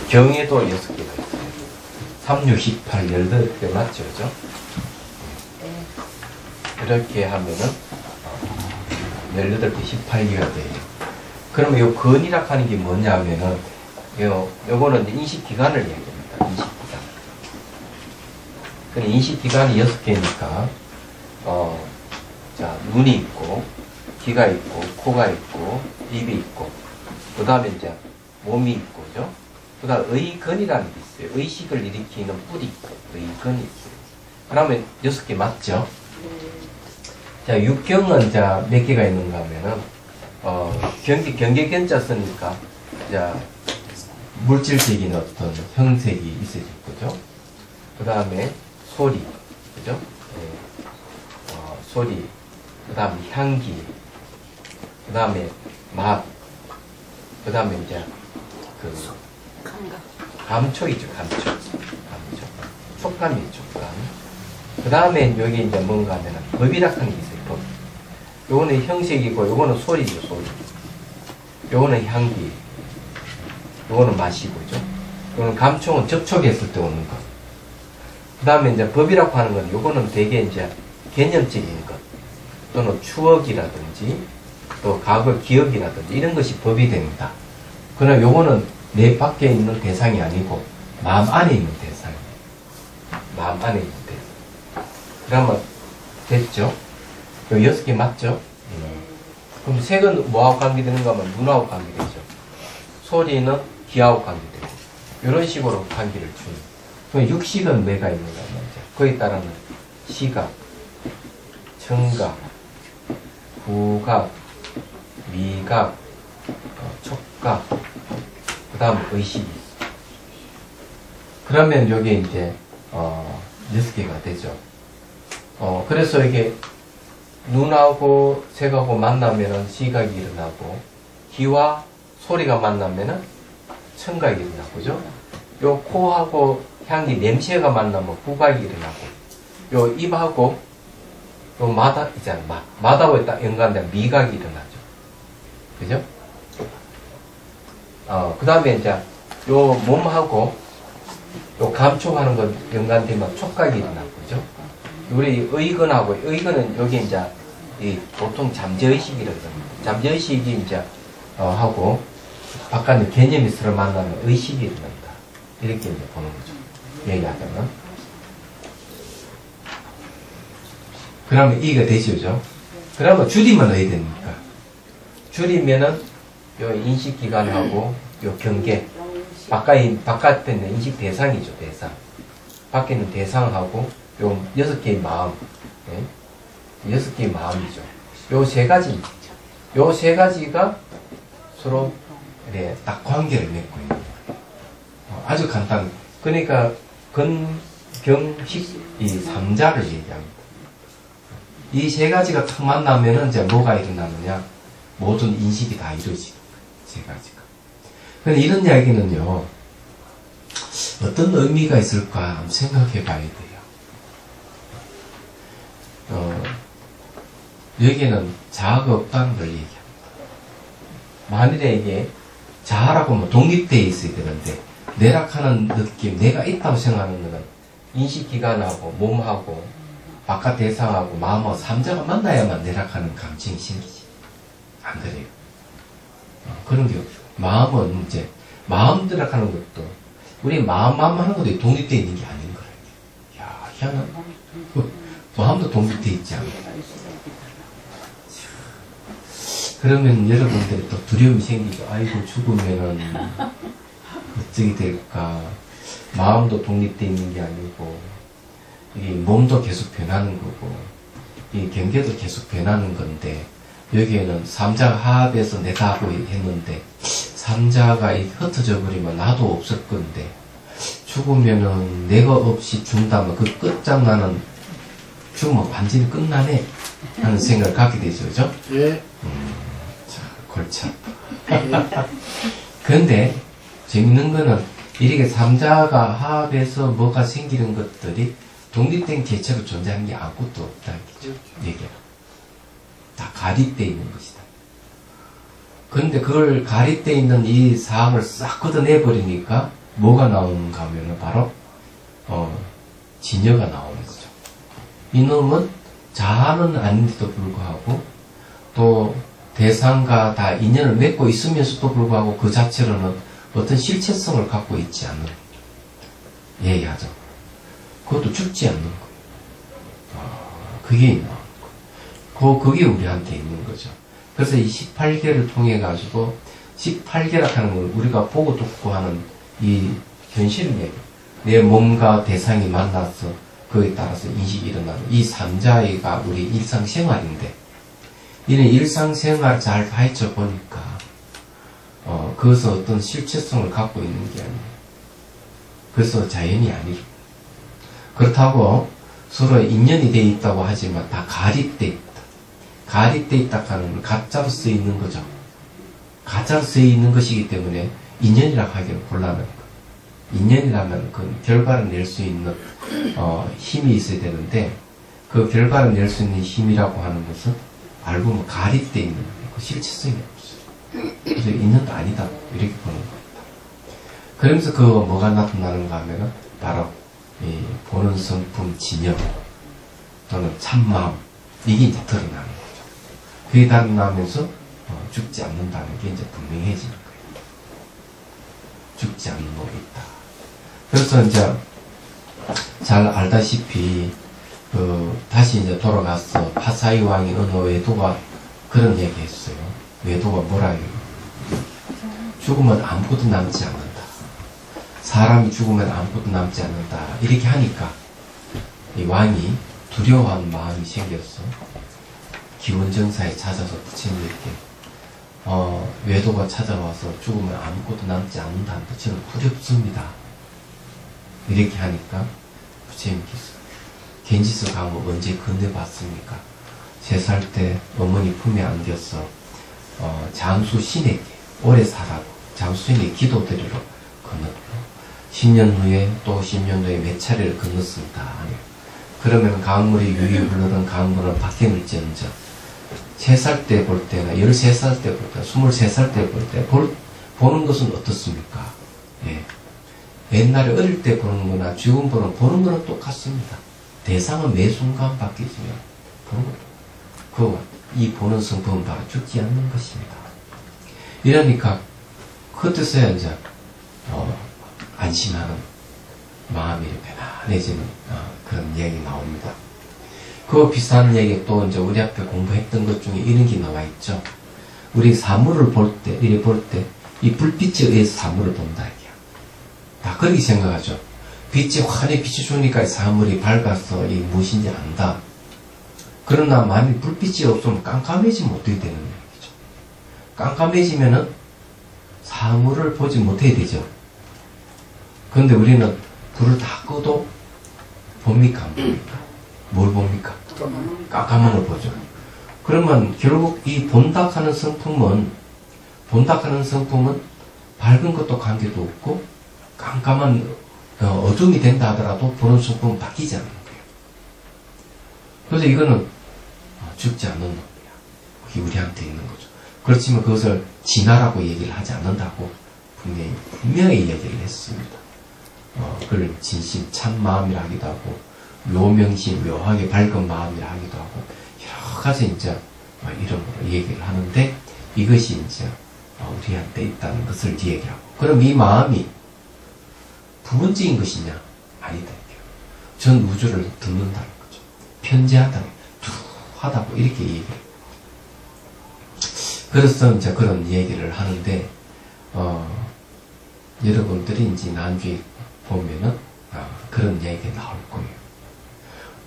경에도 6개가 있어요. 3, 6, 18, 18개 맞죠? 그죠? 이렇게 하면은 18개, 18개가 돼요. 그러면 요 근이라 하는 게 뭐냐면은 요거는 인식기관을 얘기합니다. 인식기관. 근데 인식기관이 6개니까 자, 눈이 있고 귀가 있고 코가 있고 입이 있고 그 다음에 이제 몸이 있고 그죠? 그 다음 의근이라는 게 있어요. 의식을 일으키는 뿔이 의근이 있어요. 그러면 6개 맞죠? 자, 육경은 자, 몇 개가 있는가 하면은 경계 견자 쓰니까 자, 물질적인 어떤 형색이 있어질 거죠. 그 다음에 소리, 그죠? 소리, 그 다음에 향기, 그 다음에 맛, 그 다음에 이제 감촉이죠, 감촉. 촉감이죠, 촉감. 그 다음에 여기 이제 뭔가 하면은 법이라 하는 게 있어요, 법. 요거는 형식이고, 요거는 소리죠, 소리. 요거는 향기. 요거는 맛이고, 그죠? 요거는 감촉은 접촉했을 때 오는 것. 그 다음에 이제 법이라고 하는 건 요거는 되게 이제 개념적인 것. 또는 추억이라든지, 또 과거 기억이라든지, 이런 것이 법이 됩니다. 그러나 요거는 내 밖에 있는 대상이 아니고, 마음 안에 있는 대상. 마음 안에 있는 대상. 그러면, 됐죠? 요 6개 맞죠? 그럼 색은 뭐하고 관계되는가 하면 눈하고 관계되죠. 소리는 귀하고 관계되고. 이런 식으로 관계를 주는. 그럼 육식은 뭐가 있는가 하면, 거기에 따르는 시각, 청각, 후각, 미각, 촉각, 그 다음 의식이 있어요. 그러면 여기에 이제 6개가 되죠. 그래서 이게 눈하고 색하고 만나면은 시각이 일어나고, 귀와 소리가 만나면은 청각이 일어나고, 그죠? 요 코하고 향기, 냄새가 만나면 후각이 일어나고, 요 입하고 요 마다 있잖아, 마다하고 딱 연관된 미각이 일어나죠. 그죠? 그 다음에 이제 요 몸하고 요 감촉하는 것 연관되면 촉각이 일어나고, 그죠? 우리 의근은 여기 이제 이 보통 잠재의식이라거든요. 잠재의식이 이제 하고 바깥에 개념이 서로 만나면 의식이 일어난다. 이렇게 이제 보는 거죠. 얘기하자면. 그러면 이가 되죠. 그러면 줄이면 어디 됩니까? 줄이면은 요 인식기관하고 요 경계, 바깥에 있는 인식 대상이죠, 대상. 밖에 있는 대상하고 요 6개의 마음, 네? 6개의 마음이죠. 요 세 가지가 서로 네, 딱 관계를 맺고 있는 거예요. 아주 간단. 그러니까 근경식 이 3자를 얘기합니다. 이 세 가지가 탁 만나면은 이제 뭐가 일어나느냐? 모든 인식이 다 이루어지는 거예요. 세 가지가. 근데 이런 이야기는요, 어떤 의미가 있을까 한번 생각해 봐야 돼요. 여기에는 자아가 없다는 걸 얘기합니다. 만일에 이게 자아라고 하면 독립되어 있어야 되는데, 내락하는 느낌, 내가 있다고 생각하는 것은 인식기관하고 몸하고 바깥 대상하고 마음하고 삼자가 만나야만 내락하는 감정이 생기지. 안 그래요? 그런 게 없죠. 마음은 이제 마음대로 하는 것도 우리 마음만 하는 것도 독립되어 있는 게 아닌 거예요. 야, 희한하다. 마음도 독립되어 있지 않아요. 그러면 여러분들이 또 두려움이 생기죠. 아이고, 죽으면은 어떻게 될까. 마음도 독립되어 있는 게 아니고, 이 몸도 계속 변하는 거고, 이 경계도 계속 변하는 건데, 여기에는 삼자가 화합해서 내가 하고 했는데, 삼자가 흩어져 버리면 나도 없을 건데, 죽으면은 내가 없이 죽는다면 그 끝장나는 죽으면 완전히 끝나네 하는 생각을 갖게 되죠. 그죠? 예. 자, 골치 아파. 그런데 재밌는 거는 이렇게 삼자가 화합해서 뭐가 생기는 것들이 독립된 개체로 존재하는 게 아무것도 없다는 거죠. 얘기가. 다 가립되어 있는 것이다. 그런데 그걸 가립되어 있는 이 사항을 싹 걷어내버리니까 뭐가 나오는가 하면 바로 진여가 나오는 거죠. 이놈은 자아는 아닌데도 불구하고 또 대상과 다 인연을 맺고 있으면서도 불구하고 그 자체로는 어떤 실체성을 갖고 있지 않는 얘기하죠. 그것도 죽지 않는 거예요. 그게 있는 거예요. 그게 우리한테 있는 거죠. 그래서 이 18개를 통해 가지고 18개라 하는 걸 우리가 보고 듣고 하는 이 현실을 얘기. 내 몸과 대상이 만나서 그에 따라서 인식이 일어나는 이 삼자의가 우리 일상생활인데 이런 일상생활을 잘 파헤쳐 보니까 그것은 어떤 실체성을 갖고 있는 게 아니에요. 그래서 자연이 아니죠. 그렇다고 서로 인연이 되어 있다고 하지만 다 가립되어 있다. 가립되어 있다 하는 건 가짜로 쓰여 있는 거죠. 가짜로 쓰여 있는 것이기 때문에 인연이라고 하기는 곤란한 거예요. 인연이라면 그 결과를 낼 수 있는 힘이 있어야 되는데 그 결과를 낼 수 있는 힘이라고 하는 것은 알고 보면 가립되어 있는 거예요. 그 실체성이 없어요. 그래서 인연도 아니다 이렇게 보는 겁니다. 그러면서 그 뭐가 나타나는가 하면은 바로 이 보는 성품 진여 또는 참마음 이게 이제 드러나는 거죠. 그게 드러나면서 죽지 않는다는 게 이제 분명해지는 거예요. 죽지 않는 놈이 있다. 그래서 이제 잘 알다시피 다시 이제 돌아가서 파사이 왕이 어느 외도가 그런 얘기 했어요. 외도가 뭐라 해요? 죽으면 아무것도 남지 않는다. 사람이 죽으면 아무것도 남지 않는다. 이렇게 하니까 이 왕이 두려워하는 마음이 생겼어. 기원정사에 찾아서 부처님께 외도가 찾아와서 죽으면 아무것도 남지 않는다는데 저는 두렵습니다. 이렇게 하니까 부처님께서 겐지스 강을 언제 건네봤습니까? 3살 때 어머니 품에 안겨서 장수 신에게 오래 살라고 장수 신에게 기도드리러 건넜고 10년 후에 또 10년 후에 몇 차례를 건넜습니다. 그러면 강물이 유유 흐르던 강물은 바뀌을지언정 3살 때 볼 때나 13살 때 볼 때, 23살 때 볼 때 보는 것은 어떻습니까? 예. 옛날에 어릴 때 보는 거나 지금 보는 거는 똑같습니다. 대상은 매 순간 바뀌지만 보는 것도 이 보는 성품은 바로 죽지 않는 것입니다. 이러니까 그때서야 이제 안심하는 마음이 편안해지는 그런 얘기 나옵니다. 그 비슷한 얘기 또 이제 우리 앞에 공부했던 것 중에 이런 게 나와 있죠. 우리 사물을 볼 때, 이래 볼 때, 이 불빛에 의해서 사물을 본다, 이게요. 다 그렇게 생각하죠. 빛이 환히 비춰주니까 사물이 밝아서 이게 무엇인지 안다. 그러나 만일 불빛이 없으면 깜깜해지면 어떻게 되는 얘기죠. 깜깜해지면은 사물을 보지 못해야 되죠. 그런데 우리는 불을 다 끄도 봅니까? 안 봅니까? 뭘 봅니까? 깜깜한 걸 보죠. 그러면 결국 이 본다 하는 성품은 밝은 것도 관계도 없고 깜깜한 어둠이 된다 하더라도 보는 성품은 바뀌지 않는 거예요. 그래서 이거는 죽지 않는 놈이야. 그게 우리한테 있는 거죠. 그렇지만 그것을 진화라고 얘기를 하지 않는다고 분명히 얘기를 했습니다. 그걸 진심 참 마음이라 하기도 하고 묘명심 묘하게 밝은 마음이라 하기도 하고 여러 가지 이제 이름으로 얘기를 하는데 이것이 이제 우리한테 있다는 것을 얘기하고 그럼 이 마음이 부분적인 것이냐? 아니다. 전 우주를 듣는다는 거죠. 편재하다, 두하다고 이렇게 얘기해요. 그래서 이제 그런 얘기를 하는데 여러분들이 이제 나중에 보면은 그런 얘기가 나올 거예요.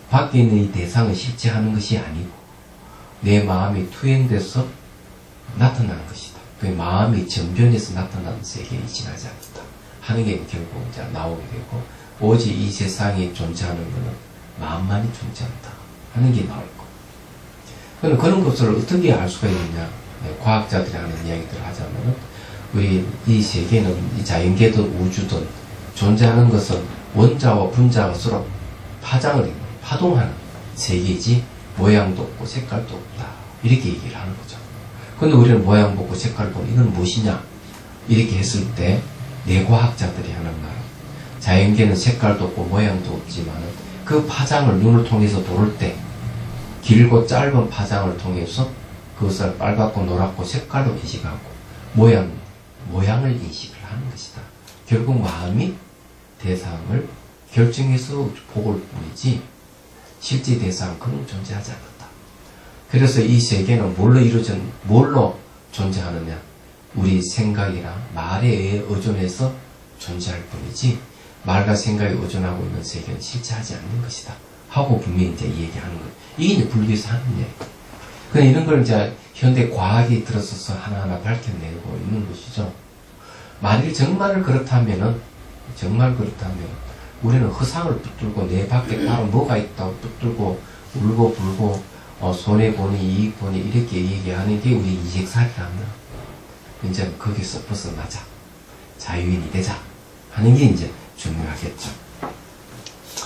밖에 있는 이 대상을 실제하는 것이 아니고 내 마음이 투영돼서 나타나는 것이다. 그 마음이 전변해서 나타나는 세계에 지나지 않는다. 하는 게 결국 이제 나오게 되고 오직 이 세상에 존재하는 것은 마음만이 존재한다 하는 게 나올 거예요. 그럼 그런 것을 어떻게 알 수가 있느냐? 과학자들이 하는 이야기들을 하자면은 우리 이 세계는 이 자연계든 우주든 존재하는 것은 원자와 분자가 서로 파동하는 세계이지 모양도 없고 색깔도 없다. 이렇게 얘기를 하는 거죠. 근데 우리는 모양 보고 색깔 보고 이건 무엇이냐? 이렇게 했을 때 뇌과학자들이 하는 말. 자연계는 색깔도 없고 모양도 없지만 그 파장을 눈을 통해서 도를 때 길고 짧은 파장을 통해서 그것을 빨갛고 노랗고 색깔로 인식하고 모양을 인식을 하는 것이다. 결국 마음이 대상을 결정해서 보고를 뿐이지 실제 대상은 그런 존재하지 않는다. 그래서 이 세계는 뭘로 존재하느냐? 우리 생각이나 말에 의해 의존해서 존재할 뿐이지 말과 생각에 의존하고 있는 세계는 실체하지 않는 것이다. 하고 분명히 이제 얘기하는 거예요. 이게 이제 불교에서 하는 얘기예요. 그냥 이런 걸 이제 현대 과학이 들어서서 하나하나 밝혀내고 있는 것이죠. 만일 정말 그렇다면 우리는 허상을 붙들고 내 밖에 따로 뭐가 있다고 붙들고 울고 불고 손해보니 이익보니 이렇게 얘기하는 게 우리 인식살이라면 이제 거기서 벗어나자. 자유인이 되자. 하는 게 이제 중요하겠죠.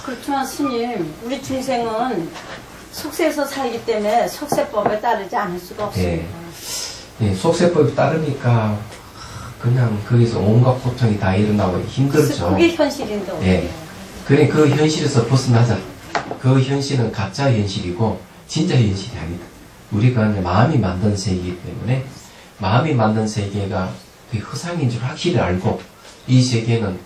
그렇지만 스님, 우리 중생은 속세에서 살기 때문에 속세법에 따르지 않을 수가 없습니다. 예, 속세법에 따르니까 그냥 거기서 온갖 고통이 다 일어나고 힘들죠. 그게 현실인데 어떻게 예. 그래 그 현실에서 벗어나자. 그 현실은 가짜 현실이고 진짜 현실이 아니다. 우리가 이제 마음이 만든 세계이기 때문에 마음이 만든 세계가 그 허상인 줄 확실히 알고 이 세계는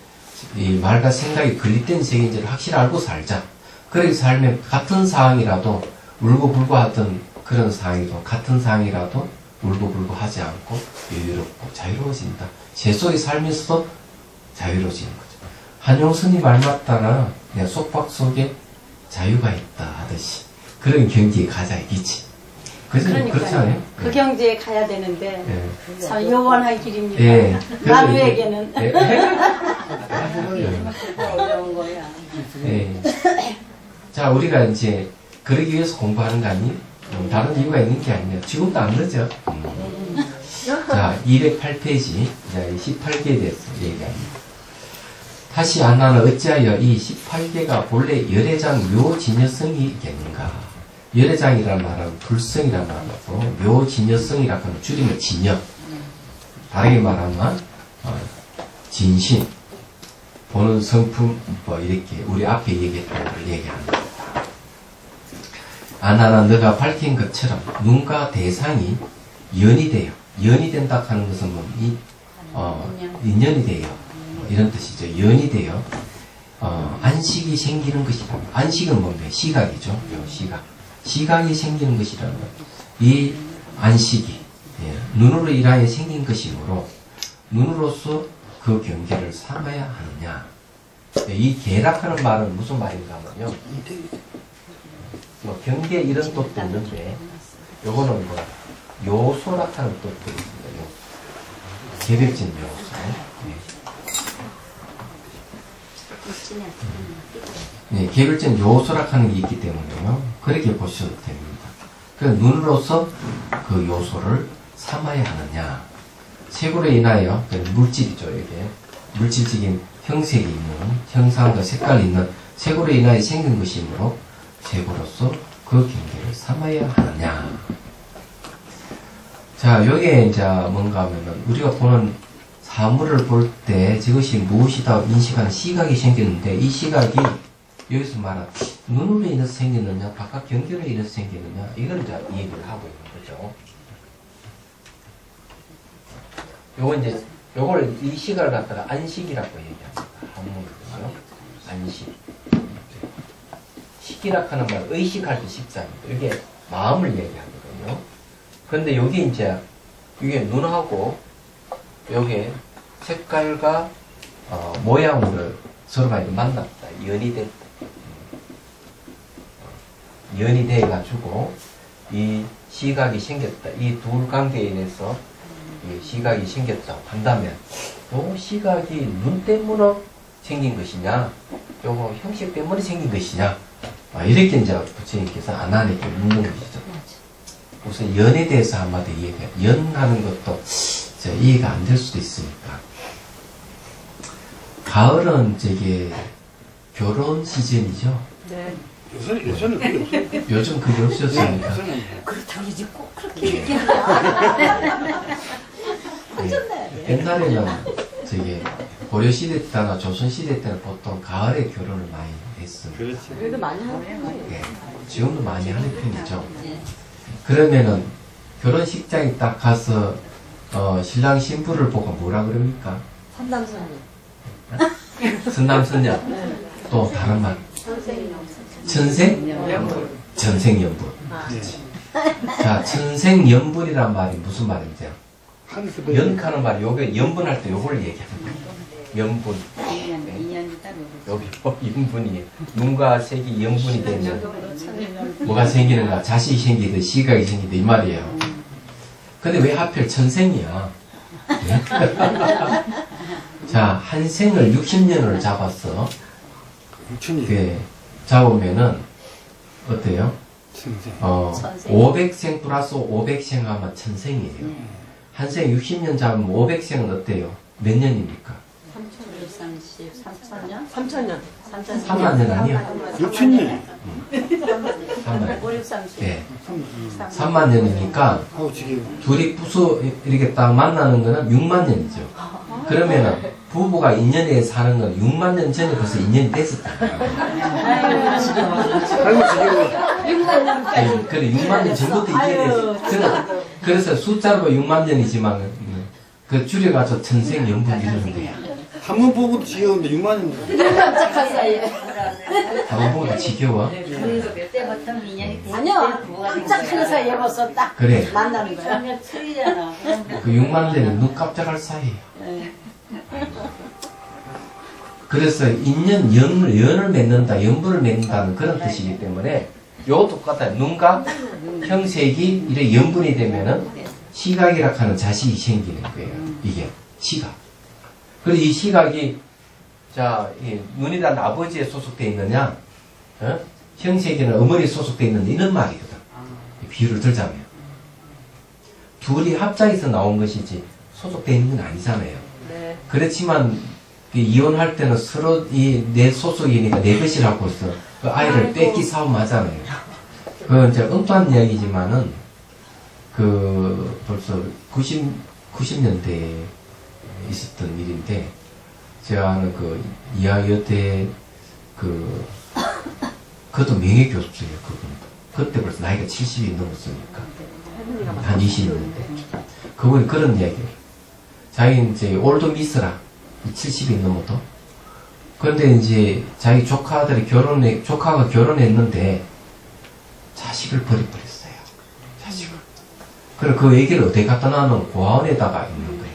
이 말과 생각이 분리된 세계인 줄 확실히 알고 살자. 그렇게 살면 같은 상황이라도 울고불고 하던 그런 상황이도 같은 상황이라도 울고불고 하지 않고 여유롭고 자유로워진다. 제 속에 살면서도 자유로워지는 거죠. 한용스님 말 맞다나 내 속박 속에 자유가 있다 하듯이 그런 경지에 가자 이기지. 그렇지 않아요? 그 경지에 가야 되는데 예. 참 요원한 길입니다. 예. 나누에게는 예. 어려운 거야. 예. 자, 우리가 이제 그러기 위해서 공부하는 거 아니? 다른 이유가 있는 게 아니에요. 지금도 안 그러죠? 자, 208페이지, 18개에 대해서 얘기합니다. 다시 안나는 어찌하여 이 18개가 본래 열애장 묘진여성이 있겠는가? 열애장이라는 말은 불성이라는 말이고, 묘진여성이라고 하면 줄이면 진여. 다르게 말하면, 진신, 보는 성품, 이렇게 우리 앞에 얘기했던 걸 얘기합니다. 아나는 너가 밝힌 것처럼 눈과 대상이 연이 돼요. 연이 된다 하는 것은 인연이 돼요. 이런 뜻이죠. 연이 돼요. 안식이 생기는 것이다. 안식은 뭔데? 시각이죠. 시각. 시각이 생기는 것이라는 것. 이 안식이 눈으로 인하여 생긴 것이므로 눈으로서 그 경계를 삼아야 하느냐. 이 계락하는 말은 무슨 말인가 하면요. 경계 이런 뜻도 있는데 요거는 요소락하는 뜻도 있습니다. 개별적 요소. 개별적 요소락하는 게 있기 때문에요. 그렇게 보셔도 됩니다. 그래서 눈으로서 그 요소를 삼아야 하느냐. 색으로 인하여 물질이죠. 이게 물질적인 형색이 있는 형상과 색깔이 있는 색으로 인하여 생긴 것이므로 색으로서 그 경계를 삼아야 하느냐. 자, 여기에 이제 뭔가 하면은 우리가 보는 사물을 볼 때 저것이 무엇이다 인식하는 시각이 생기는데 이 시각이 여기서 말한 눈으로 인해서 생기느냐 바깥 경계로 인해서 생기느냐 이걸 이제 얘기를 하고 있는 거죠. 요걸 이 시각을 갖다가 안식이라고 얘기합니다. 한문으로요. 안식. 식이라 하는 말 의식할 때 식자입니다. 이게 마음을 얘기하거든요. 그런데 여기 이제 이게 눈하고 여기에 색깔과 모양으로 서로가 이제 만났다. 연이 됐다. 연이 돼가지고 이 시각이 생겼다. 이 둘 관계에 인해서 이 시각이 생겼다고 한다면 요 시각이 눈 때문에 생긴 것이냐 요거 형식 때문에 생긴 것이냐 이렇게 이제 부처님께서 아나에게 묻는 것이죠. 우선 연에 대해서 한마디 얘기해요. 연하는 것도 이해가 안 될 수도 있으니까. 가을은 결혼 시즌이죠. 네. 요새는 그게 없어요. 요즘 그게 없었으니까. 그렇다고 이제 꼭 그렇게 얘기하냐. 옛날에는 고려시대 때나 조선시대 때는 보통 가을에 결혼을 많이 했습니다. 그렇지. 그래도 많이 하는 편이에요. 예, 지금도 많이 하는 편이죠. 그러면은 결혼식장에 딱 가서 신랑 신부를 보고 뭐라 그럽니까? 삼남선이. 선남선녀. 또 다른 말. 천생? 전생연분. 자, 천생연분이란 말이 무슨 말인지. 하늘에서 연하는 말, 요게 연분할 때 요걸 얘기하는 거예요. 연분. 인연이다. 여기 연분이 눈과 색이 연분이 되면 뭐가 생기는가? 자식이 생기든 시각이 생기든 이 말이에요. 근데 왜 하필 천생이야? 네? 자, 한 생을 60년을 잡았어. 6천이. 네, 잡으면은 어때요? 천생. 500생 플러스 500생 하면 천생이에요. 한 생 60년 잡으면 500생은 어때요? 몇 년입니까? 3,230, 3,000년? 3,000년. 3만 년 아니야? 6천이. 3만. 5, 6, 30. 예. 3만 년이니까 하고 지금 둘이 부수 이렇게 딱 만나는 거는 6만 년이죠. 그러면은 부부가 인연에 사는 건 6만 년 전에 벌써 인연이 됐었다. 하고 지금 그래 6만 년 전부터 인연이 됐어. 그래서 숫자로 6만 년이지만 그 줄여가지고 천생연분 이러는 거야. 한 번 보고도 지겨운데 6만 원. 깜짝한 사이에. 아무보다 지겨워. 그때부터 인연이 아니요. 깜짝한 사이에 벌써 딱 그래. 만나는 거야. 처음에 틀이잖아. 그 6만 년이 눈 깜짝할 사이에요. 그래서 인연, 연을 맺는다, 연분을 맺는다는 그런 뜻이기 때문에 요거 똑같아요. 눈과 형색이 이래 연분이 되면은 시각이라 하는 자식이 생기는 거예요. 이게 시각. 그리고 이 시각이 자, 이 눈이란 아버지에 소속되어 있느냐, 형색에는 어머니에 소속되어 있느냐 이런 말이거든. 비유를 들자면 둘이 합작해서 나온 것이지 소속되어 있는 건 아니잖아요. 네. 그렇지만 이혼할 때는 서로 내 소속이니까 내 것이라고 해서 그 아이를 뺏기 싸움하잖아요. 그건 이제 엉뚱한 이야기지만은 그 벌써 90년대에 있었던 일인데 제가 아는 그 이하여대 그것도 명예교수예요. 그분도 그때 벌써 나이가 70이 넘었으니까 한 20년대 그분이 그런 이야기를 자기 이제 올도 미스라 70이 넘어도 그런데 이제 자기 조카가 결혼했는데 자식을 버려버렸어요. 자식을. 그래 그 얘기를 어떻게 갖다 놔는 고아원에다가 있는 거야.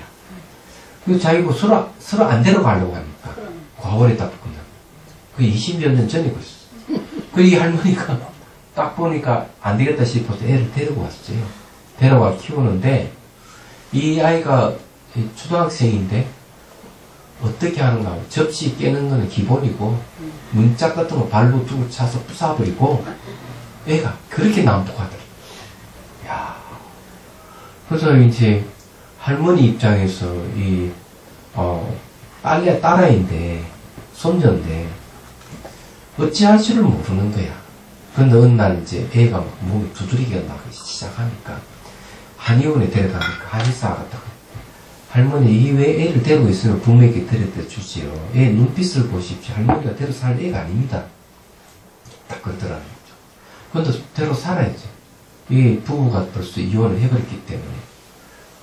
그리고 자기가 서로 안 데려가려고 하니까 고아원에다 그냥 그 20몇 년 전에 그랬어. 그 이 할머니가 딱 보니까 안 되겠다 싶어서 애를 데리고 왔어요. 데려와 키우는데 이 아이가 초등학생인데 어떻게 하는가 하면 접시 깨는 거는 기본이고 문짝 같은 거 발로 두고 차서 부숴버리고 애가 그렇게 난폭하더라. 야, 그래서 이제 할머니 입장에서 빨래 딸아이인데 손녀인데 어찌할 줄을 모르는 거야. 그런데 어느 날 이제 애가 막 몸이 두드리기가 나기 시작하니까 한의원에 데려가니까 한의사가 갔다가 할머니 이게 왜 애를 데리고 있으면 부모에게 데려다 주지요. 애 눈빛을 보십시오. 할머니가 데려 살 애가 아닙니다. 딱 그러더라는 거죠. 그런데 데려 살아야지. 이 부부가 벌써 이혼을 해버렸기 때문에.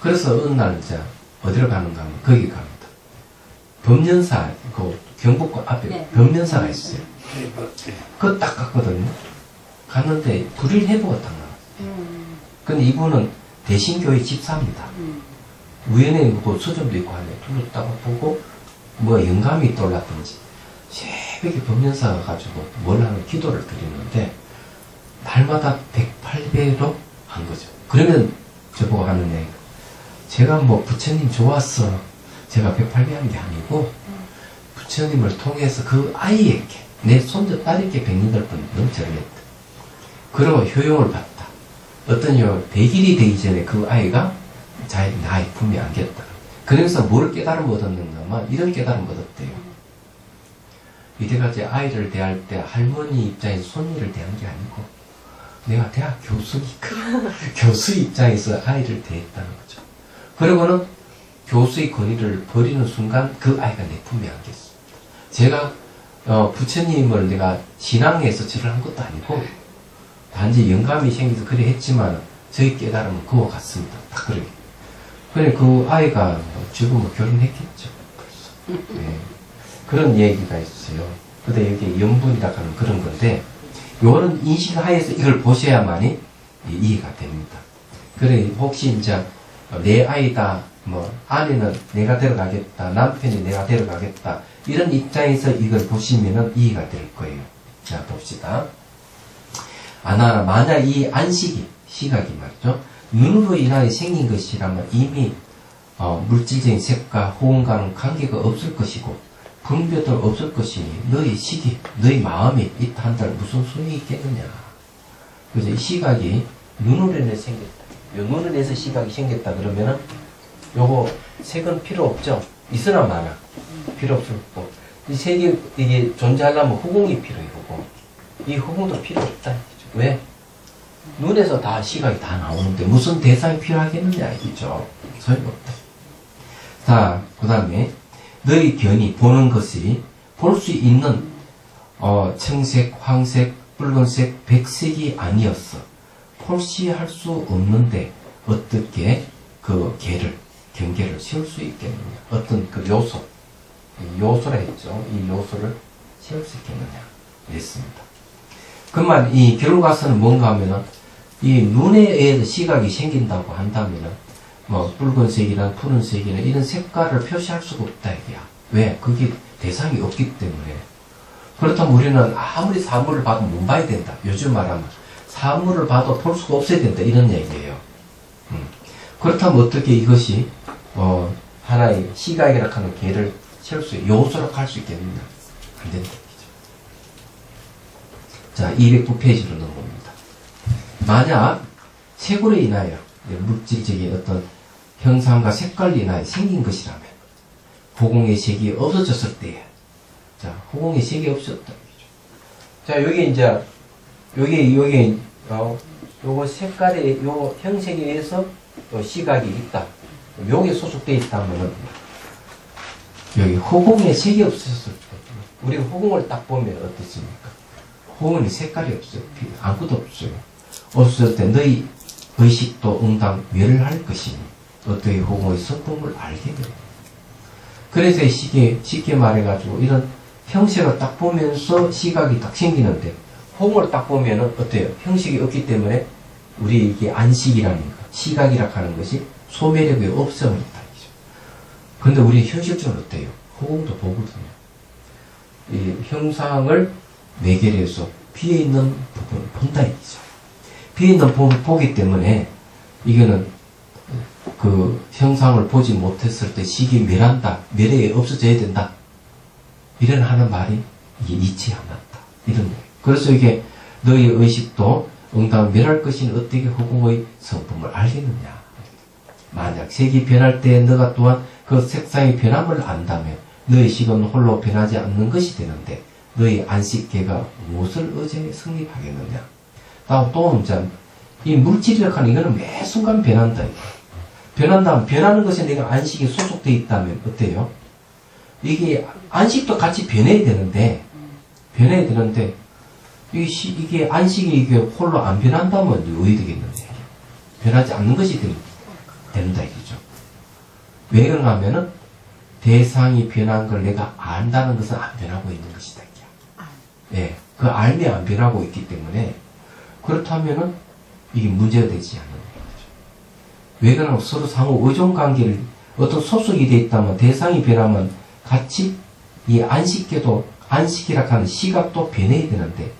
그래서 어느 날 이제 어디로 가는가 하면 거기 갑니다. 범연사, 그 경복궁 앞에 네. 범연사가 있어요. 그거 딱 갔거든요. 갔는데 불일 해보가 딱 나왔어요. 근데 이분은 대신교회 집사입니다. 우연히 뭐 서점도 있고 하네. 둘러다가 보고 뭐 영감이 떠올랐든지 새벽에 범연사가 가지고 뭘 하는 기도를 드리는데 날마다 108배로 한 거죠. 그러면 저보고 하는 얘기 제가 뭐 부처님 좋았어. 제가 108배 한 게 아니고 부처님을 통해서 그 아이에게 내 손자 딸에게 108번 넘쳐를 했다. 그리고 효용을 봤다. 어떤 요 100일이 되기 전에 그 아이가 자기 나의 품에 안겼다. 그러면서 뭘 깨달음 얻었는가만 이런 깨달음 얻었대요. 이때까지 아이를 대할 때 할머니 입장에서 손님을 대한 게 아니고 내가 대학 교수니까 교수 입장에서 아이를 대했다는 거죠. 그리고는 교수의 권위를 버리는 순간 그 아이가 내 품에 안겼어. 제가 부처님을 내가 신앙해서 절을 한 것도 아니고 단지 영감이 생겨서 그래 했지만 저희 깨달음은 그와 같습니다. 딱 그래. 그래 그 아이가 지금 결혼했겠죠. 벌써. 네. 그런 얘기가 있어요. 근데 여기 연분이라고 하는 그런 건데 요런 인식하에서 이걸 보셔야만이 이해가 됩니다. 그래 혹시 이제 내 아이다 뭐 아내는 내가 데려가겠다 남편이 내가 데려가겠다 이런 입장에서 이걸 보시면은 이해가 될 거예요. 자 봅시다. 아나 만약 이 안식이 시각이 말이죠 눈으로 인하여 생긴 것이라면 이미 물질적인 색과 호응과는 관계가 없을 것이고 분별도 없을 것이니 너희 시기 너희 마음이 있다 한들 무슨 소용이 있겠느냐. 그래서 이 시각이 눈으로 인해 생겼다. 요 눈으로 인해서 시각이 생겼다 그러면은 요거 색은 필요 없죠. 있으나 마나 필요 없을 거고 이 색이 이게 존재하려면 후공이 필요해. 후공. 이 후공도 필요 없다. 왜? 눈에서 다 시각이 다 나오는데 무슨 대상이 필요하겠느냐 이죠. 소용없다. 자, 그 다음에 너희 견이 보는 것이 볼 수 있는 청색, 황색, 붉은색, 백색이 아니었어. 폴시할 수 없는데 어떻게 그 경계를 세울 수 있겠느냐. 어떤 그 요소라 했죠. 이 요소를 세울 수 있겠느냐. 이랬습니다. 그만 이 결과서는 뭔가 하면은 이 눈에 의해서 시각이 생긴다고 한다면은 뭐 붉은색이나 푸른색이나 이런 색깔을 표시할 수가 없다 이게야. 왜? 그게 대상이 없기 때문에. 그렇다면 우리는 아무리 사물을 봐도 못 봐야 된다. 요즘 말하면 사물을 봐도 볼 수가 없어야 된다 이런 얘기예요. 그렇다면 어떻게 이것이 하나의 시각이라고 하는 개를 세울 수 요소로 할 수 있겠느냐. 안 된다. 자, 209페이지로 넘어갑니다. 만약 색으로 인하여 물질적인 어떤 형상과 색깔로 인하여 생긴 것이라면 호공의 색이 없어졌을 때에 자, 호공의 색이 없어졌다. 자, 여기 이제 여기 요거 색깔의 요 형색에 의해서 시각이 있다. 요게 소속되어 있다면은 여기 호공의 색이 없었을 때 우리가 호공을 딱 보면 어떻습니까? 호공의 색깔이 없어요. 아무것도 없어요. 없을 때 너희 의식도 응당 멸할 것이니 어떻게 호공의 성품을 알게 돼요. 그래서 쉽게 말해가지고 이런 형식을 딱 보면서 시각이 딱 생기는데 호공을 딱 보면은 어때요? 형식이 없기 때문에 우리 이게 안식이라는 거, 시각이라고 하는 것이 소매력이 없어버린다. 그런데 우리 현실적으로 어때요? 호공도 보거든요. 이 형상을 매개로 해서 비어있는 부분을 본다 이죠. 비어있는 부분을 보기 때문에 이거는 그 형상을 보지 못했을 때 식이 멸한다. 멸에 없어져야 된다. 이런 하는 말이 이게 이치 않았다. 이런 거예요. 그래서 이게 너희 의식도 응답 멸할 것이니 어떻게 허공의 성품을 알겠느냐. 만약 색이 변할 때 너가 또한 그 색상의 변함을 안다면 너희 식은 홀로 변하지 않는 것이 되는데 너희 안식계가 무엇을 의지해 성립하겠느냐. 또 이제 이 물질이라고 하는 이거는 매 순간 변한다. 변한다면 변하는 것에 내가 안식이 소속되어 있다면 어때요? 이게 안식도 같이 변해야 되는데 이게 안식이 이게 홀로 안 변한다면 어디 되겠는데 변하지 않는 것이 된다 이거죠. 왜 그런가 하면은 대상이 변한 걸 내가 안다는 것은 안 변하고 있는 것이다. 예, 그 알미 안 변하고 있기 때문에 그렇다면은 이게 문제가 되지 않는 거죠. 왜 그러나 서로 상호 의존 관계를 어떤 소속이 되어 있다면 대상이 변하면 같이 이 안식계도 안식이라 하는 시각도 변해야 되는데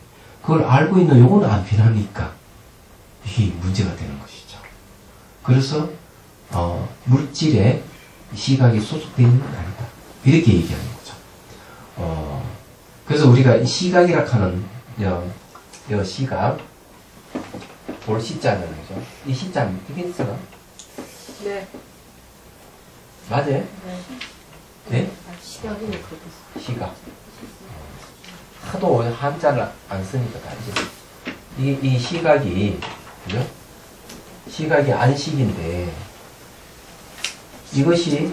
그걸 알고 있는 요거는 안 변하니까 이게 문제가 되는 것이죠. 그래서 물질에 시각이 소속되어 있는 건 아니다. 이렇게 얘기하는 거죠. 그래서 우리가 이 시각이라 하는 요 시각 볼 시자는 거죠. 이 시자 이게 있어요? 네. 맞아요? 네. 네? 시각이 그렇게 시각. 하도 한자를 안 쓰니까 다 이제 이 시각이 그죠? 시각이 안식인데 이것이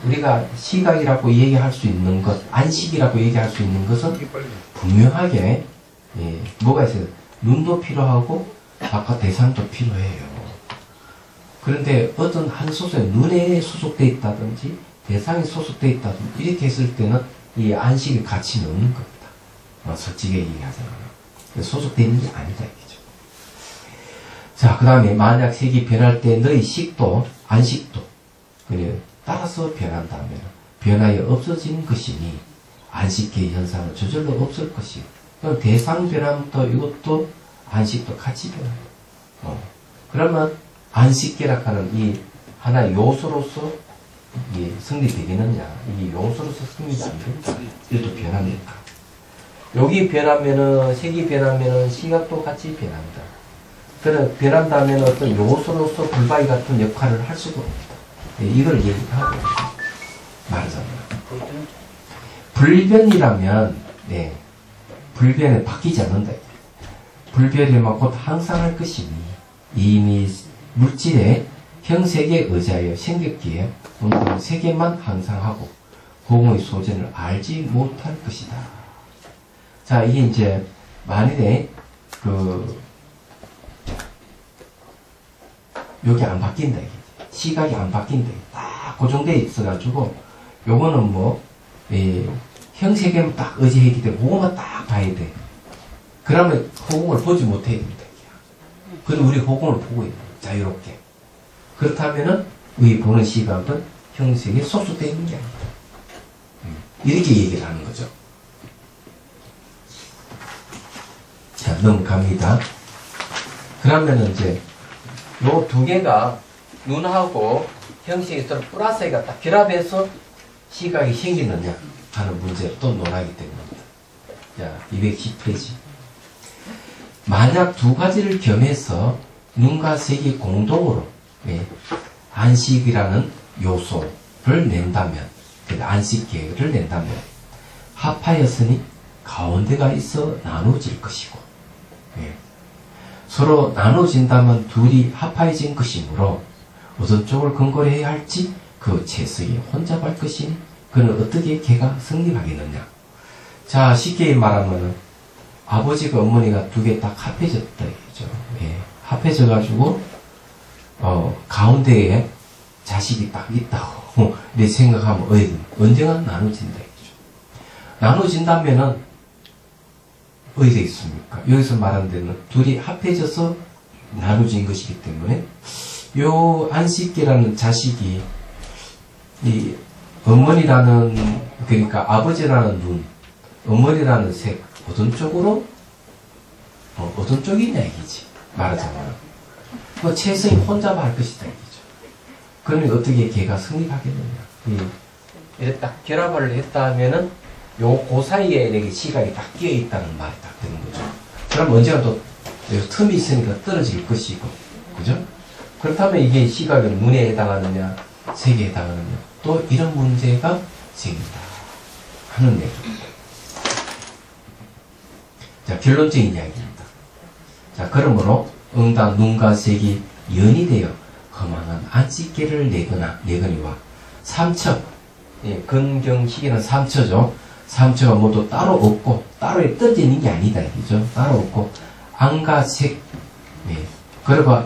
우리가 시각이라고 얘기할 수 있는 것, 안식이라고 얘기할 수 있는 것은 분명하게 뭐가 있어요? 눈도 필요하고 바깥 대상도 필요해요. 그런데 어떤 한 소속에 눈에 소속되어 있다든지 대상이 소속되어 있다든지 이렇게 했을 때는 이 안식의 가치는 없는 겁니다. 솔직히 얘기하자면 소속되어 있는 게 아니다 이거죠. 자, 그 다음에 만약 색이 변할 때 너희 식도 안식도 따라서 변한다면 변화에 없어지는 것이니 안식계의 현상은 저절로 없을 것이요. 그럼 대상 변함도 이것도 안식도 같이 변해요. 그러면 안식계라 하는 이 하나의 요소로서 성립되겠느냐? 이 요소로서 성립이 안 된다. 이것도 변합니까? 여기 변하면은 색이 변하면은 시각도 같이 변한다. 그래 변한다면 어떤 요소로서 불바위 같은 역할을 할 수도 없다. 이걸 얘기하고 말하잖아요. 불변이라면 불변에 바뀌지 않는다. 불변이면 곧 항상 할 것이니 이미 물질의 형색에 의지하여 생겼기에 세계만 항상 하고 공의 소견을 알지 못할 것이다. 자, 이게 이제 만일에 여기 안 바뀐다. 이게. 시각이 안 바뀐다. 딱 고정되어 있어가지고 요거는 형색에만 딱 의지했기 때문에 그거만 딱 봐야 돼. 그러면 호공을 보지 못해야 됩니다. 근데 우리 호공을 보고 있는 거예요. 자유롭게. 그렇다면은 우리 보는 시각은 형색에 소속되어 있는 게 아니다. 이렇게 얘기를 하는 거죠. 자, 넘어갑니다. 그러면은 이제 요 두 개가 눈하고 형식이 서로 플러스가 딱 결합해서 시각이 생기느냐 하는 문제를 또 논하기 때문입니다. 자, 210페이지. 만약 두 가지를 겸해서 눈과 색이 공동으로 안식이라는 요소를 낸다면, 안식계를 낸다면 합하였으니 가운데가 있어 나누어질 것이고, 서로 나눠진다면 둘이 합하여진 것이므로 어떤 쪽을 근거로 해야 할지 그 채석이 혼잡할 것이니 그는 어떻게 개가 성립하겠느냐. 자, 쉽게 말하면 아버지가 어머니가 두 개 딱 합해졌다 이거죠. 합해져가지고 가운데에 자식이 딱 있다고 내 생각하면 언젠가 나눠진다 이거죠. 나눠진다면은 어디에 있습니까? 여기서 말하는 데는 둘이 합해져서 나눠진 것이기 때문에 요 안식계라는 자식이 이 어머니라는, 그러니까 아버지라는 눈, 어머니라는 색, 어떤 쪽으로 어떤 쪽이냐 이기지 말하자면 채성이 혼잡할 것이다 이기죠. 그러면 어떻게 걔가 성립하겠느냐. 이렇게 딱 결합을 했다 하면은 그 사이에 이렇게 시각이 딱 끼어 있다는 말이 딱 되는 거죠. 그럼 언제가 또 틈이 있으니까 떨어질 것이고, 그죠? 그렇다면 이게 시각은 눈에 해당하느냐, 색에 해당하느냐, 또 이런 문제가 생긴다 하는 얘기입니다. 자, 결론적인 이야기입니다. 자, 그러므로 응당 눈과 색이 연이 되어 거망한 안식계를 내거니와 삼처, 근경식에는 삼처죠. 삼처가 모두 따로 없고 따로 떨어져 있는 게 아니다 이죠. 따로 없고 안과 색, 그리고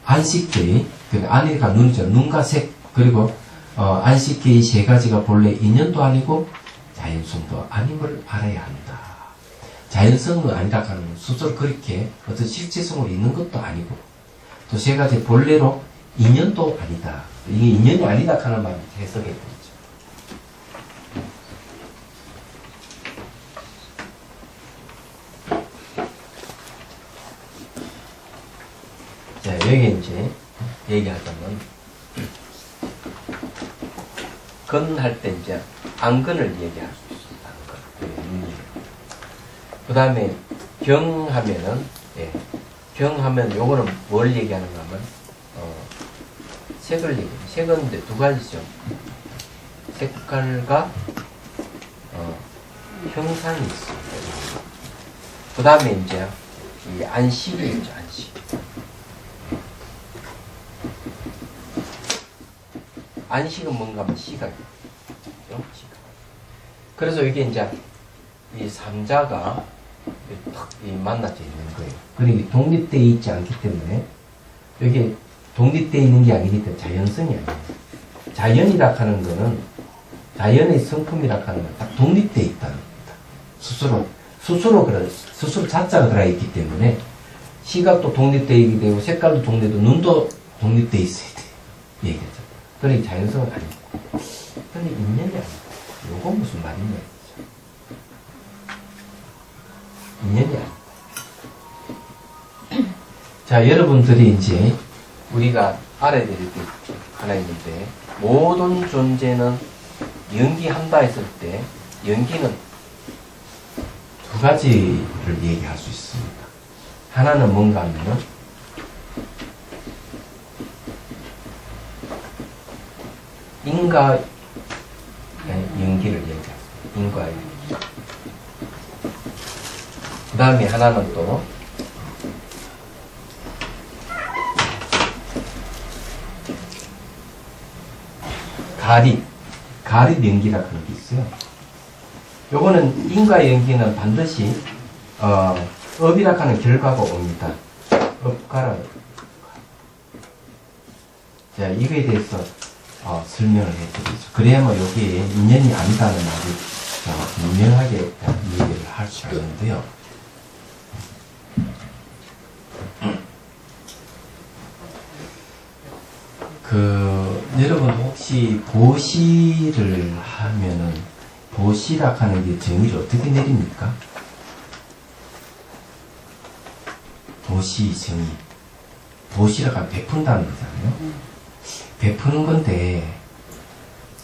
안식계의 안이니까 눈이죠. 눈과 색, 그리고 안식계의 세 가지가 본래 인연도 아니고 자연성도 아님을 알아야 한다. 자연성은 아니라 하는 스스로 그렇게 어떤 실제성으로 있는 것도 아니고 또 세 가지 본래로 인연도 아니다. 이게 인연이 아니다 하는 말을 해석해 보죠. 자, 여기 이제 얘기하자면 건할 때 이제 안건을 얘기할 수 있습니다. 안건. 그 다음에 경하면은, 경하면 요거는 뭘 얘기하는가 하면, 색을 얘기해요. 색은 이제 두 가지죠. 색깔과, 형상이 있습니다. 그 다음에 이제, 이 안식이 있죠, 안식. 안식은 뭔가 하면 시각이죠. 시각. 그래서 이게 이제 이 삼자가 탁 만나져 있는 거예요. 그리고 독립되어 있지 않기 때문에 여기 독립되어 있는 게 아니기 때문에 자연성이 아니에요. 자연이라 하는 거는 자연의 성품이라 하는 건 딱 독립되어 있다는 겁니다. 스스로 자자가 들어있기 때문에 시각도 독립되어 있게 되고 색깔도 독립되고 눈도 독립되어 있어야 돼요. 얘기하죠. 그러니 자연성은 아니고. 그런데 인연이 아니고. 요건 무슨 말이냐. 인연이 아니고. 자, 여러분들이 이제 우리가 알아야 될 게 하나 있는데, 모든 존재는 연기한다 했을 때, 연기는 두 가지를 얘기할 수 있습니다. 하나는 뭔가 하면은, 인과 연기를 얘기합니다. 인과 연기. 그 다음에 하나는 또, 가립 연기라고 하는 게 있어요. 요거는 인과 연기는 반드시 업이라고 하는 결과가 옵니다. 업가라. 자, 이거에 대해서 설명을 해드리죠. 그래야만 여기에 인연이 아니다는 말이 분명하게 얘기를 할 수가 있는데요. 여러분 혹시 보시를 하면은 보시라 하는 게 정의를 어떻게 내립니까? 보시 정의. 보시라고 하면 베푼다는 거잖아요. 베푸는 건데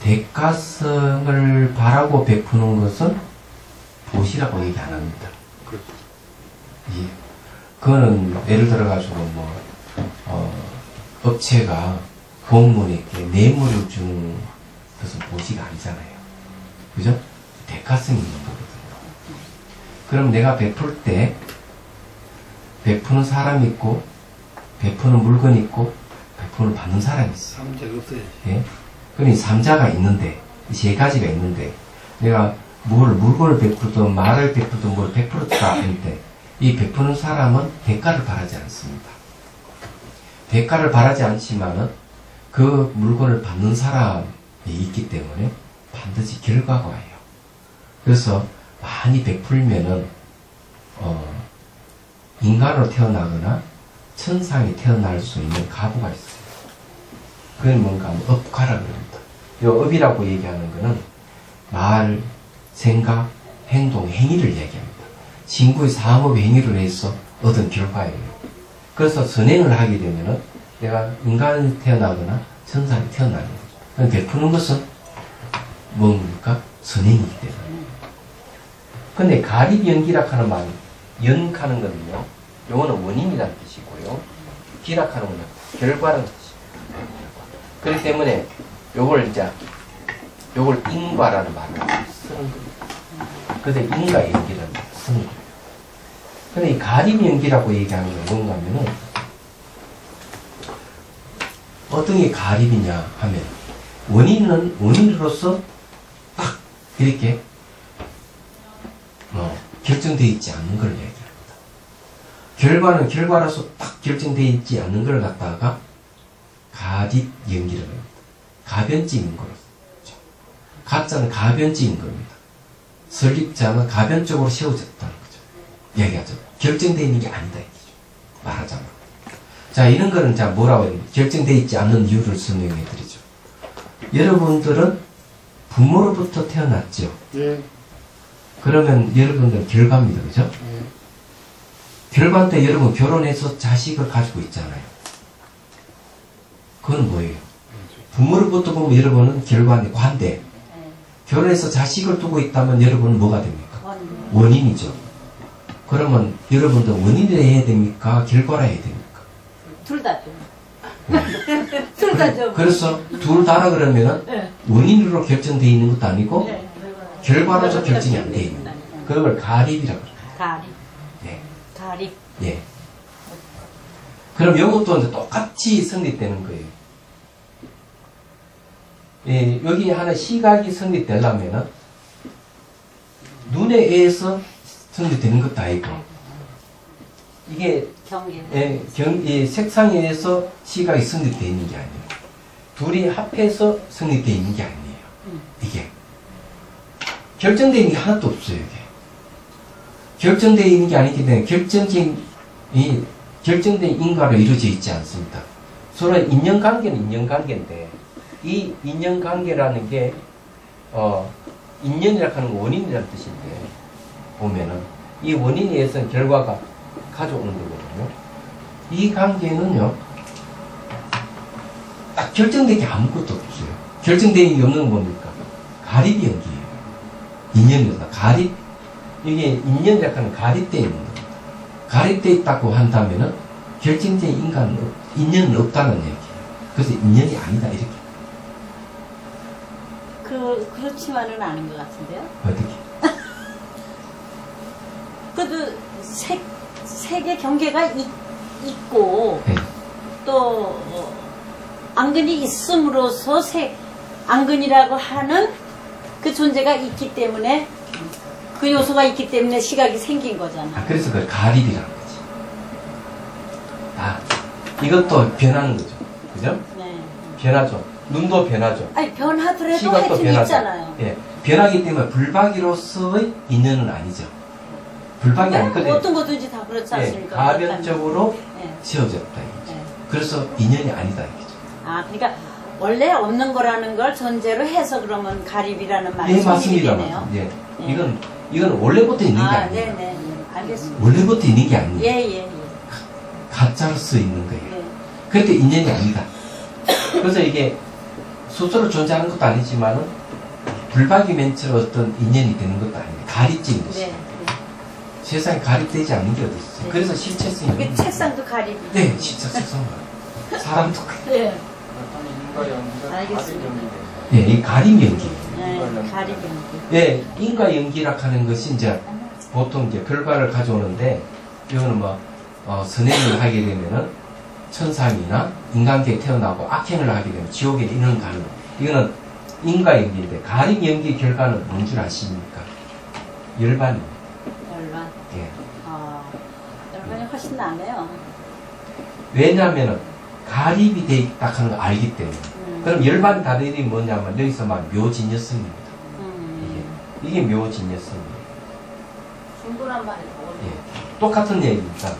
대가성을 바라고 베푸는 것은 보시라고 얘기 안 합니다. 예. 그거는 예를 들어가지고 업체가 공무원에게 뇌물을 주는 것은 보시가 아니잖아요. 그죠? 대가성이 있는 거거든요. 그럼 내가 베풀 때 베푸는 사람이 있고 베푸는 물건이 있고 베푸는 받는 사람이 있어요. 삼자가 없어요. 예? 그러니 삼자가 있는데 이 세 가지가 있는데 내가 물건을 베풀든 말을 베풀든 뭘 베풀었다 하는데 이 베푸는 사람은 대가를 바라지 않습니다. 대가를 바라지 않지만은 그 물건을 받는 사람이 있기 때문에 반드시 결과가 와요. 그래서 많이 베풀면은 인간으로 태어나거나 천상에 태어날 수 있는 가부가 있어요. 그건 뭔가 하면 업가라 그럽니다. 이 업이라고 얘기하는 거는 말, 생각, 행동, 행위를 얘기합니다. 친구의 상업의 행위를 해서 얻은 결과예요. 그래서 선행을 하게 되면은 내가 인간이 태어나거나 천상에 태어나는 거죠. 베푸는 것은 뭡니까? 선행이기 때문에. 근데 가립연기라 하는 말, 연하는 거는요, 요거는 원인이라는 뜻이고요. 기락하는 거는 결과라는 뜻입니다. 그렇기 때문에 요걸 인과라는 말을 쓰는 겁니다. 그래서 인과 연기라는 말을 쓰는 거예요. 근데 이 가립연기라고 얘기하는 건 뭔가 하면은 어떤 게 가립이냐 하면 원인은 원인으로서 딱 이렇게 결정되어 있지 않는 걸 얘기합니다. 결과는 결과로서 딱 결정되어 있지 않는 걸 갖다가 가립연기라고 합니다. 가변적인 거로. 가짜는 가변적인 겁니다. 설립자는 가변적으로 세워졌다는 거죠. 얘기하죠. 결정되어 있는 게 아니다. 얘기죠. 말하자면. 자, 이런 거는 자, 뭐라고 해요? 결정되어 있지 않는 이유를 설명해 드리죠. 여러분들은 부모로부터 태어났죠? 예. 그러면 여러분들은 결과입니다. 그죠? 예. 결과인데 여러분 결혼해서 자식을 가지고 있잖아요. 그건 뭐예요? 부모로부터 보면 여러분은 결과인데 관대. 결혼해서 자식을 두고 있다면 여러분은 뭐가 됩니까? 원인이죠. 그러면 여러분들 원인을 해야 됩니까? 결과를 해야 됩니까? 둘 다죠. 둘 다죠. 그래서 둘 다라 그러면은 원인으로 결정되어 있는 것도 아니고 결과로서 결정이 안 되어 있는 거예요. 그걸 가립이라고 그래요. 가립. 예. 가립. 예. 그럼 이것도 이제 똑같이 성립되는 거예요. 예, 여기 하나 시각이 성립되려면은 눈에 의해서 성립되는 것도 아니고 이게 경계. 예, 이 색상에 의해서 시각이 성립되어 있는 게 아니에요. 둘이 합해서 성립되어 있는 게 아니에요. 이게 결정되어 있는 게 하나도 없어요. 이게 결정되어 있는 게 아니기 때문에 결정된 인과로 이루어져 있지 않습니다. 서로 인연관계는 인연관계인데 이 인연관계라는 게 인연이라고 하는 건 원인이라는 뜻인데 보면은 이 원인에 의해서는 결과가 가져오는 거거든요. 이 관계는요 딱 결정된 게 아무것도 없어요. 결정된 게 없는 건 뭡니까? 가립이 연기예요. 인연이다. 가립. 이게 인연이라고 하는 가립되어 있는 겁니다. 가립되어 있다고 한다면은 결정된 인연은 없다는 얘기예요. 그래서 인연이 아니다 이렇게. 그렇지만은 않은 것 같은데요. 어떻게? 그래도 색의 경계가 있고 네. 또 안근이 있음으로써 안근이라고 하는 그 존재가 있기 때문에 그 요소가 있기 때문에 시각이 생긴 거잖아. 그래서 그걸 가립이라는 거지. 이것도 변하는 거죠. 그죠? 네. 변하죠. 눈도 변하죠. 아니 변하더라도 시각도 하여튼 변하죠. 있잖아요. 예. 변하기 때문에 불박이로서의 인연은 아니죠. 불박이 아니거든요. 어떤 거든지 다 그렇지 예. 않습니까? 가변적으로 네. 지어졌다 이거죠. 네. 그래서 인연이 아니다 이거죠. 그러니까 원래 없는 거라는 걸 전제로 해서 그러면 가립이라는 말이 예, 맞습니다. 되네요. 맞습니다. 예. 네. 이건 원래부터 있는 게 아니에요. 네네. 알겠습니다. 원래부터 있는 게 아니에요. 예예예. 가짜로서 있는 거예요. 네. 그런데 인연이 아니다. 그래서 이게 스스로 존재하는 것도 아니지만은 불박이 멘트로 어떤 인연이 되는 것도 아니에요. 가립적인 것이에요. 네. 세상에 가립되지 않는 게 어디 있어요. 네. 그래서 실체성이 그 없는 거예요. 책상도 가립. 네, 진짜 책상 사람도 네. 알겠습니다. 예, 이 가림 연기. 네, 가립 연기. 예, 인과 연기라 하는 것이 이제 보통 이제 결과를 가져오는데 이거는 뭐 선행을 하게 되면은 천상이나 인간계에 태어나고 악행을 하게 되면 지옥에 이르는 가능. 이거는 인과 연기인데 가림 연기 결과는 뭔 줄 아십니까? 열반입니다. 열반. 예. 열반이 훨씬 나네요. 왜냐하면은 가립이 돼 있다 하는 걸 알기 때문에. 그럼 열반 다리이 뭐냐면 여기서 막 묘진여성입니다. 이게 묘진여성입니다. 중분한 말이 예. 똑같은 얘기입니다.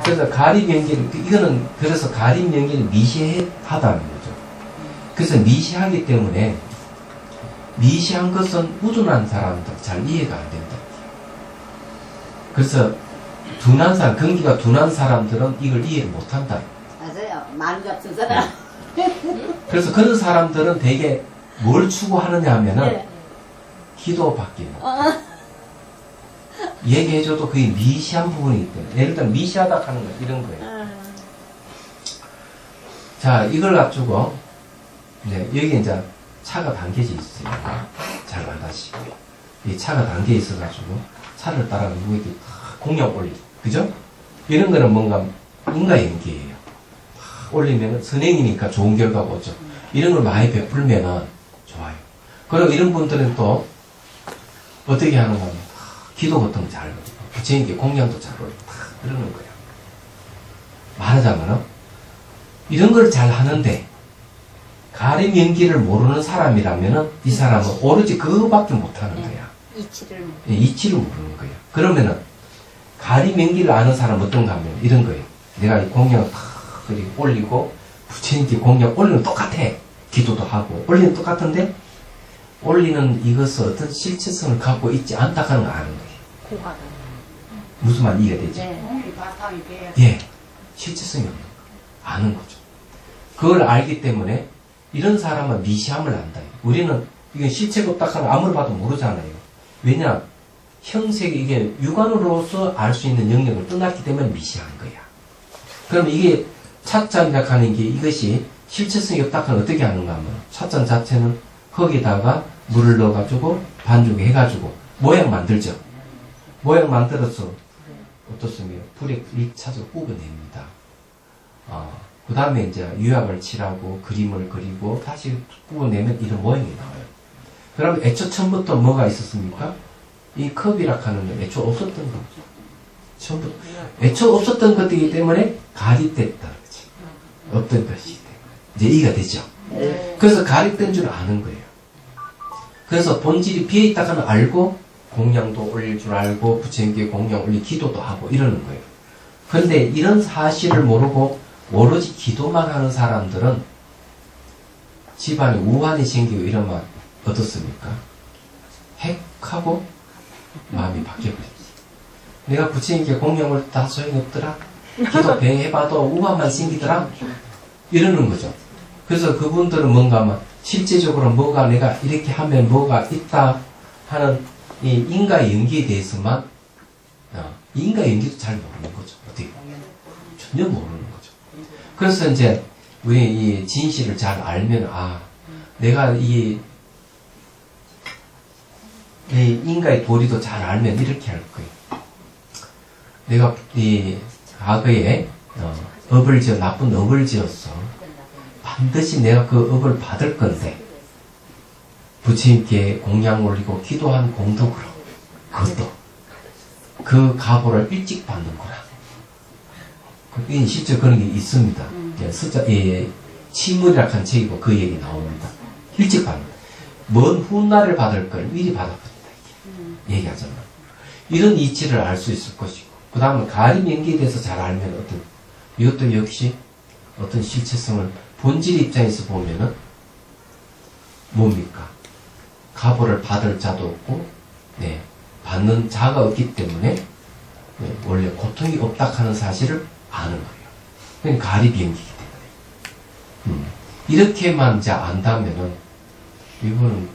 그래서 가립 연기를 이거는 그래서 가립 연기를 미시하다는 거죠. 그래서 미시하기 때문에 미시한 것은 우둔한 사람들 잘 이해가 안 된다. 그래서 둔한 사람, 근기가 둔한 사람들은 이걸 이해를 못한다. 맞아요. 마음 같은 사람. 그래서 그런 사람들은 되게 뭘 추구하느냐 하면은 네. 기도받기는 얘기해줘도 그게 미시한 부분이기 때문에 예를 들면 미시하다 하는 거 이런 거예요. 자, 이걸 가지고 이제 여기 이제 차가 담겨져 있어요. 잘 알다시피 이 차가 담겨 있어가지고 차를 따라 누구에게 공약 올리고 그죠? 이런 거는 뭔가 인과 연기예요. 올리면 선행이니까 좋은 결과가 오죠. 이런 걸 많이 베풀면은 좋아요. 그리고 이런 분들은 또 어떻게 하는 거면 기도 같은 거 잘 올리고 부처님께 공양도 잘 올리고 다 그러는 거예요. 말하자면은 이런 걸 잘 하는데 가림 연기를 모르는 사람이라면은 이 사람은 오로지 그거밖에 못하는 거야. 이치를. 예, 이치를 모르는 거예요. 그러면은 가림 연기를 아는 사람은 어떤가 하면 이런 거예요. 내가 이 공양을 다 올리고 부처님께 공양 올리면 똑같아. 기도도 하고 올리는 똑같은데 올리는 이것을 어떤 실체성을 갖고 있지 않다 하는 걸 아는 거예요. 고하다. 무슨 말 이해가 되죠? 네. 예, 실체성이 없는 거 아는 거죠. 그걸 알기 때문에 이런 사람은 미시함을 안다. 우리는 이게 실체가 없다 하는 걸 아무리 봐도 모르잖아요. 왜냐? 형색이 이게 육안으로서 알 수 있는 영역을 떠났기 때문에 미시한 거야. 그럼 이게 찻잔이라고 하는 게 이것이 실체성이 없다 하면 어떻게 하는가 하면 찻잔 자체는 거기다가 물을 넣어가지고 반죽 해가지고 모양 만들죠. 모양 만들어서 어떻습니까? 불에 1차적으로 뽑아냅니다. 그 다음에 이제 유약을 칠하고 그림을 그리고 다시 구워내면 이런 모양이 나와요. 그럼 애초 처음부터 뭐가 있었습니까? 이 컵이라 하는 건 애초 없었던 거죠. 처음부터. 애초 없었던 것이기 때문에 가립됐다. 그렇지. 없던 것이기 때문에. 이제 이해가 되죠? 그래서 가립된 줄 아는 거예요. 그래서 본질이 비어있다 하면 알고 공양도 올릴 줄 알고 부처님께 공양 올리 기도도 하고 이러는 거예요. 그런데 이런 사실을 모르고 오로지 기도만 하는 사람들은 집안에 우환이 생기고 이러면 어떻습니까? 핵 하고 마음이 바뀌어버리지. 내가 부처님께 공양을 다 소용이 없더라. 기도 배해봐도 우환만 생기더라. 이러는 거죠. 그래서 그분들은 뭔가 하면 실제적으로 뭐가 내가 이렇게 하면 뭐가 있다 하는 이 인과의 연기에 대해서만 이 인과의 연기도 잘 모르는 거죠. 어떻게 전혀 모르는 거죠. 그래서 이제 우리 이 진실을 잘 알면 내가 이 인과의 도리도 잘 알면 이렇게 할 거예요. 내가 이 과거에 업을 지어 나쁜 업을 지었어. 반드시 내가 그 업을 받을 건데 부처님께 공양 올리고 기도한 공덕으로 그것도 그 가보를 일찍 받는구나. 실제 그런 게 있습니다. 치물이라 한 책이고 그 얘기 나옵니다. 일찍 받는. 먼 훗날을 받을 걸 미리 받아버린다. 얘기하잖아. 이런 이치를 알 수 있을 것이고 그 다음에 가림 연기에 대해서 잘 알면 이것도 역시 어떤 실체성을 본질 입장에서 보면은 뭡니까? 가보를 받을 자도 없고, 받는 자가 없기 때문에 원래 고통이 없다 하는 사실을 아는 거예요. 그러니까 가리비연기이기 때문에. 이렇게만 이제 안다면은 이거는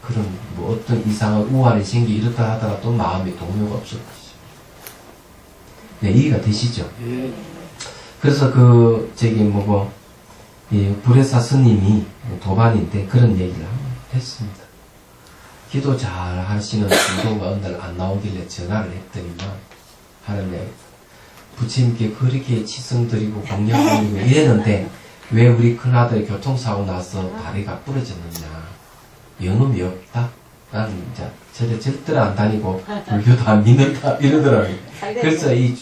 그런 뭐 어떤 이상한 우환이 생기 이렇다 하더라도 마음에 동요가 없을 것이죠. 이해가 되시죠? 그래서 이 불회사 스님이 도반인데 그런 얘기를 했습니다. 기도 잘 하시는 중도가 어느 날 안 나오길래 전화를 했더니만 하는데 부처님께 그렇게 치성드리고 공양드리고 이랬는데 왜 우리 큰아들이 교통사고 나서 다리가 부러졌느냐. 영음이 없다? 나는 이제 절에 절대로 안 다니고 불교도 안 믿는다 이러더라고요. 그래서 이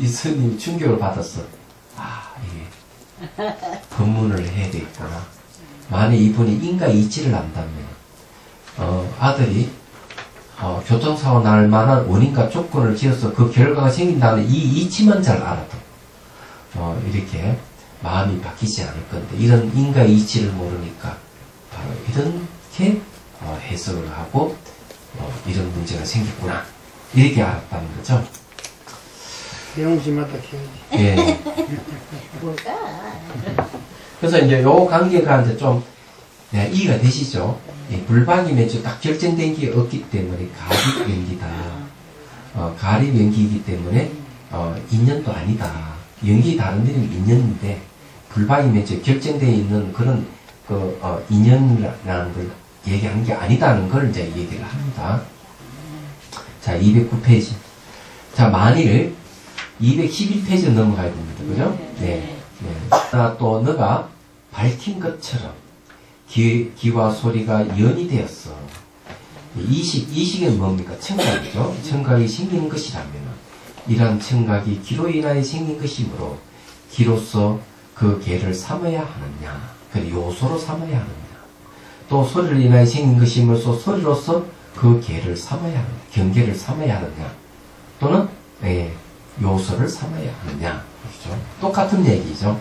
스님이 충격을 받았어. 이게 법문을 해야 되겠구나. 만약 이분이 인과 이치를 안다면 아들이 교통사고 날 만한 원인과 조건을 지어서 그 결과가 생긴다는 이 이치만 잘 알아도 이렇게 마음이 바뀌지 않을 건데 이런 인과 이치를 모르니까 바로 이렇게 해석을 하고 이런 문제가 생겼구나 이렇게 알았다는 거죠. 명심하다 해야지. 예. 뭘까? 그래서 이제 요 관계가 이제 좀 이해가 되시죠? 불박이 매주 딱 결정된 게 없기 때문에 가립연기다. 가립연기이기 때문에 인연도 아니다. 연기 다른 데는 인연인데 불박이 매주 결정되어 있는 그런 인연이라는 걸 얘기하는 게 아니다는 걸 이제 얘기를 합니다. 자, 209페이지. 자, 만일 211페이지 넘어가야 됩니다. 그죠? 네. 또 너가 밝힌 것처럼 귀와 소리가 연이 되었어. 이식은 뭡니까? 청각이죠. 청각이 생기는 것이라면 이러한 청각이 기로 인하여 생긴 것이므로 기로서 그 개를 삼아야 하느냐. 그리고 요소로 삼아야 하느냐. 또 소리를 인하여 생긴 것이므로써 소리로서 그 개를 삼아야 하느냐. 경계를 삼아야 하느냐. 또는 요소를 삼아야 하느냐. 그렇죠? 똑같은 얘기죠.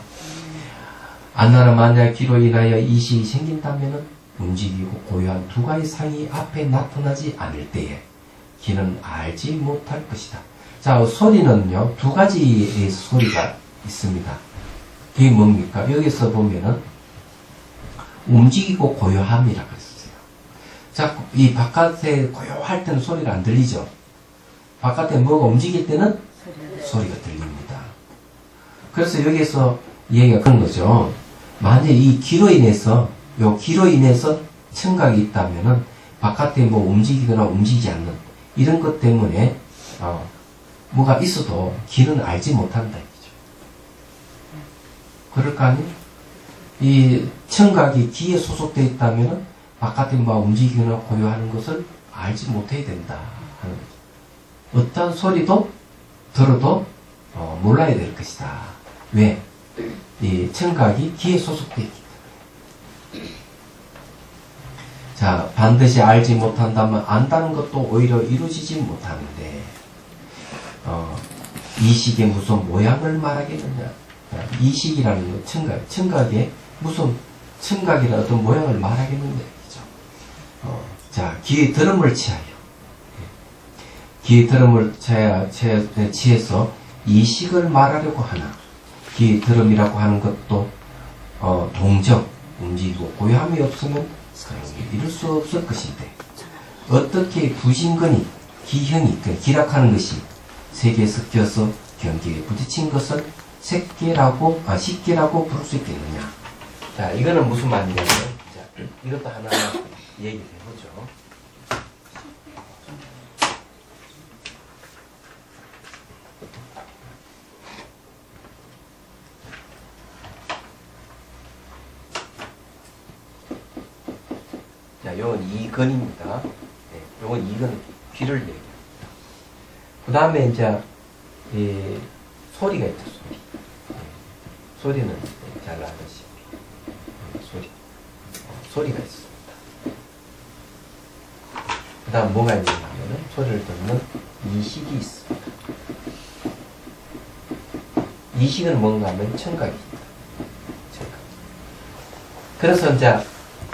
안나는 만약 귀로 인하여 이식이 생긴다면 움직이고 고요한 두 가지 상이 앞에 나타나지 않을 때에 귀는 알지 못할 것이다. 자, 소리는요, 두 가지의 소리가 있습니다. 그게 뭡니까? 여기서 보면은 움직이고 고요함이라고 했어요. 자, 이 바깥에 고요할 때는 소리가 안 들리죠? 바깥에 뭐가 움직일 때는 소리가 들립니다. 그래서 여기서 얘기가 그런 거죠. 만약 이 귀로 인해서 청각이 있다면은 바깥에 뭐 움직이거나 움직이지 않는 이런 것 때문에 뭐가 있어도 귀는 알지 못한다. 그럴 거 아니에요? 이 청각이 귀에 소속되어 있다면 바깥에 막 움직이거나 고요하는 것을 알지 못해야 된다 하는 거죠. 어떤 소리도 들어도 몰라야 될 것이다. 왜? 이 청각이 귀에 소속되어 있기 때문에. 자, 반드시 알지 못한다면 안다는 것도 오히려 이루어지지 못하는데 이식의 무슨 모양을 말하겠느냐. 이식이라는 건 청각의 무슨 청각이라는 어떤 모양을 말하겠는데, 그죠? 자, 귀의 들음을 취하여. 귀의 들음을 취해서 이식을 말하려고 하나. 귀의 들음이라고 하는 것도, 동적, 움직이고 고요함이 없으면 사용이 이룰 수 없을 것인데, 어떻게 부신근이, 기형이, 기락하는 것이 세계에 섞여서 경계에 부딪힌 것을 식계라고 부를 수 있겠느냐. 자, 이거는 무슨 말이냐면, 자, 이것도 하나 얘기를 해보죠. 자, 요건 이건입니다. 네, 요건 이건 귀를 얘기합니다. 그 다음에 이제, 소리가 있죠, 소리. 소리는 잘 아시다시피 소리가 있습니다. 그 다음 뭐가 있냐면은 소리를 듣는 이식이 있습니다. 이식은 뭔가 하면 청각이 있다. 청각. 그래서 이제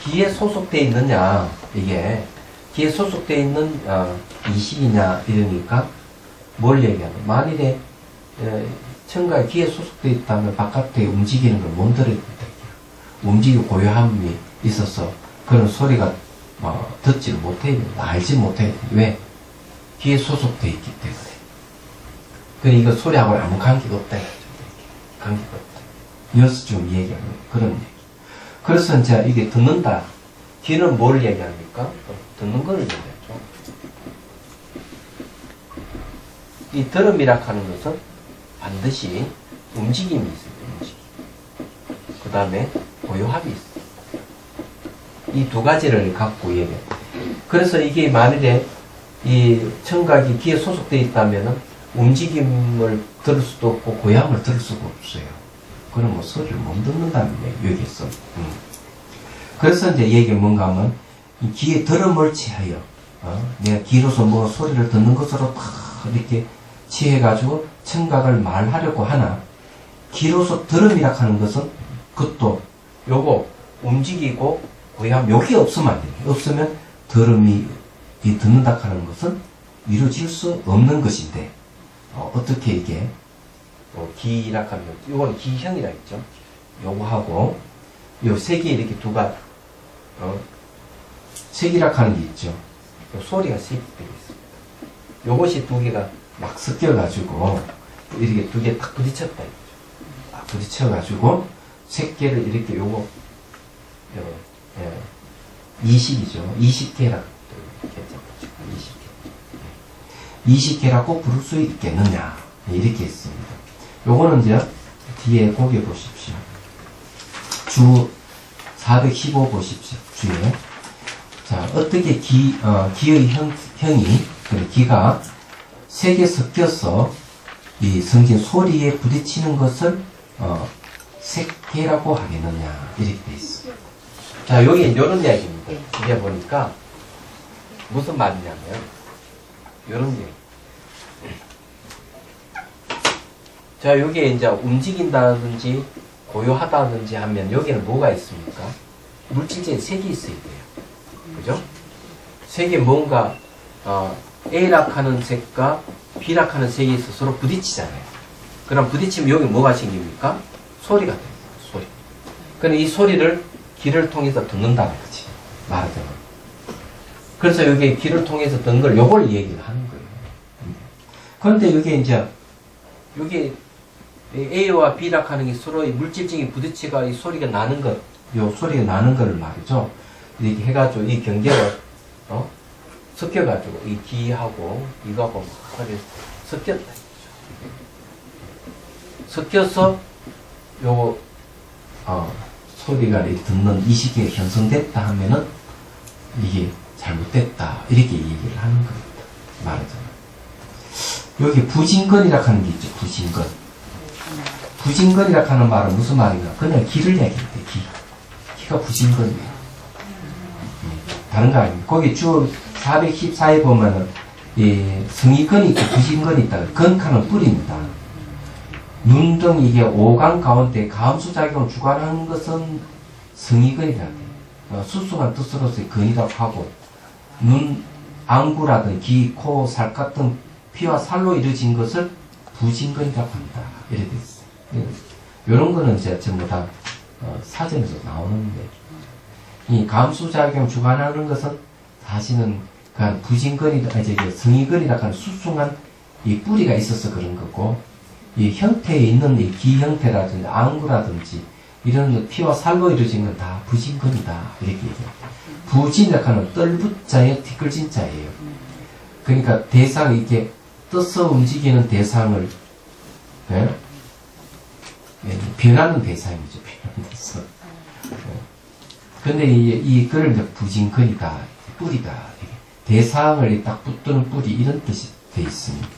귀에 소속되어 있느냐, 이게 귀에 소속되어 있는 이식이냐 이러니까 뭘 얘기하냐. 만일에 청각이 귀에 소속되어 있다면 바깥에 움직이는 걸 못 들어야 된다. 움직이고 고요함이 있어서 그런 소리가 듣지를 못해요. 알지 못해요. 왜? 귀에 소속되어 있기 때문에. 그러니까 이거 소리하고는 아무 관계가 없다. 관계가 없다. 이어서 좀 얘기하는 그런 얘기. 그래서 이제 이게 듣는다. 귀는 뭘 얘기합니까? 듣는 걸 얘기하죠. 이 들음이라 하는 것은 반드시 움직임이 있어요. 움직임. 그 다음에 고요함이 있어요. 이 두 가지를 갖고 얘기해요. 그래서 이게 만일에 이 청각이 귀에 소속되어 있다면 움직임을 들을 수도 없고 고요함을 들을 수가 없어요. 그럼 뭐 소리를 못 듣는다는 얘기, 여기서. 그래서 이제 얘기가 뭔가 하면 이 귀에 들음을 취하여 내가 귀로서 뭐 소리를 듣는 것으로 딱 이렇게 취해가지고 청각을 말하려고 하나, 귀로서 들음이라 하는 것은 그것도 요거 움직이고 고요함 여기 없으면 안 돼요. 없으면 들음이 듣는다 하는 것은 이루어질 수 없는 것인데 어떻게 이게 귀라 하는 것, 요건 귀형이라 했죠. 요거하고 요 세 개 이렇게 두가 색이라 하는 게 있죠. 요 소리가 색이 되어 있습니다. 요것이 두 개가 막 섞여가지고 이렇게 두 개 딱 부딪혔다. 딱 부딪혀가지고 색계를 이렇게 요거 이식이죠. 이식계라고 이식계라고 부를 수 있겠느냐 이렇게 했습니다. 요거는 이제 뒤에 고개 보십시오. 주 415 보십시오. 주에 자 어떻게 기의 형이 기가 세 개 섞여서 이 성긴 소리에 부딪히는 것을 색계라고 하겠느냐 이렇게 돼 있어. 자 여기 이런 이야기입니다. 이게 보니까 무슨 말이냐면 이런 얘기. 자 여기에 이제 움직인다든지 고요하다든지 하면 여기는 뭐가 있습니까? 물질체에 색이 있어야 돼요. 그죠? 색이 뭔가 A락 하는 색과 B락 하는 색이 있어서 서로 부딪히잖아요. 그럼 부딪히면 여기 뭐가 생깁니까? 소리가 돼요. 소리. 근데 이 소리를 귀를 통해서 듣는다는 거지. 말하자면. 그래서 여기 귀를 통해서 듣는 걸 요걸 얘기를 하는 거예요. 그런데 여기 이제 여기 A와 B락 하는 게 서로의 물질적인 부딪히가 이 소리가 나는 것, 요 소리가 나는 거를 말이죠. 이렇게 해가지고 이 경계가 섞여가지고 이 귀하고 이거하고 막 섞였다. 섞여서 요 소리가 듣는 이식이 형성됐다 하면은 이게 잘못됐다 이렇게 얘기를 하는 겁니다. 말하자면 여기 부진건이라 하는 게 있죠. 부진건. 부진건이라 하는 말은 무슨 말인가? 그냥 기를 얘기합니다. 기가 부진건이에요. 다른 거 아닙니다. 거기 주 414에 보면은 성의건이 있고 부진건이 있다. 건카는 뿌리입니다. 눈 등 이게 오감 가운데 감수작용을 주관하는 것은 성의건이라고 해요. 수승한 뜻으로서의 건이라고 하고 눈, 안구라든 귀, 코, 살 같은 피와 살로 이루어진 것을 부진건이라고 한다. 이렇게 됐어요. 이런 거는 이제 전부 다 사전에서 나오는데 이 감수작용 주관하는 것은 사실은 그 부진건이다, 성의건이라고 하는 수승한 이 뿌리가 있어서 그런 거고 이 형태에 있는 이 기 형태라든지 안구라든지 이런 피와 살로 이루어진 건 다 부진건이다. 이렇게 얘기해요. 부진이라고 하는 뜰부자의 티끌진자예요. 그러니까 대상이 이렇게 떠서 움직이는 대상을 변하는 대상이죠. 변하는 대상. 근데 이걸 이제 부진건이다. 뿌리다. 대상을 딱 붙드는 뿌리 이런 뜻이 돼 있습니다.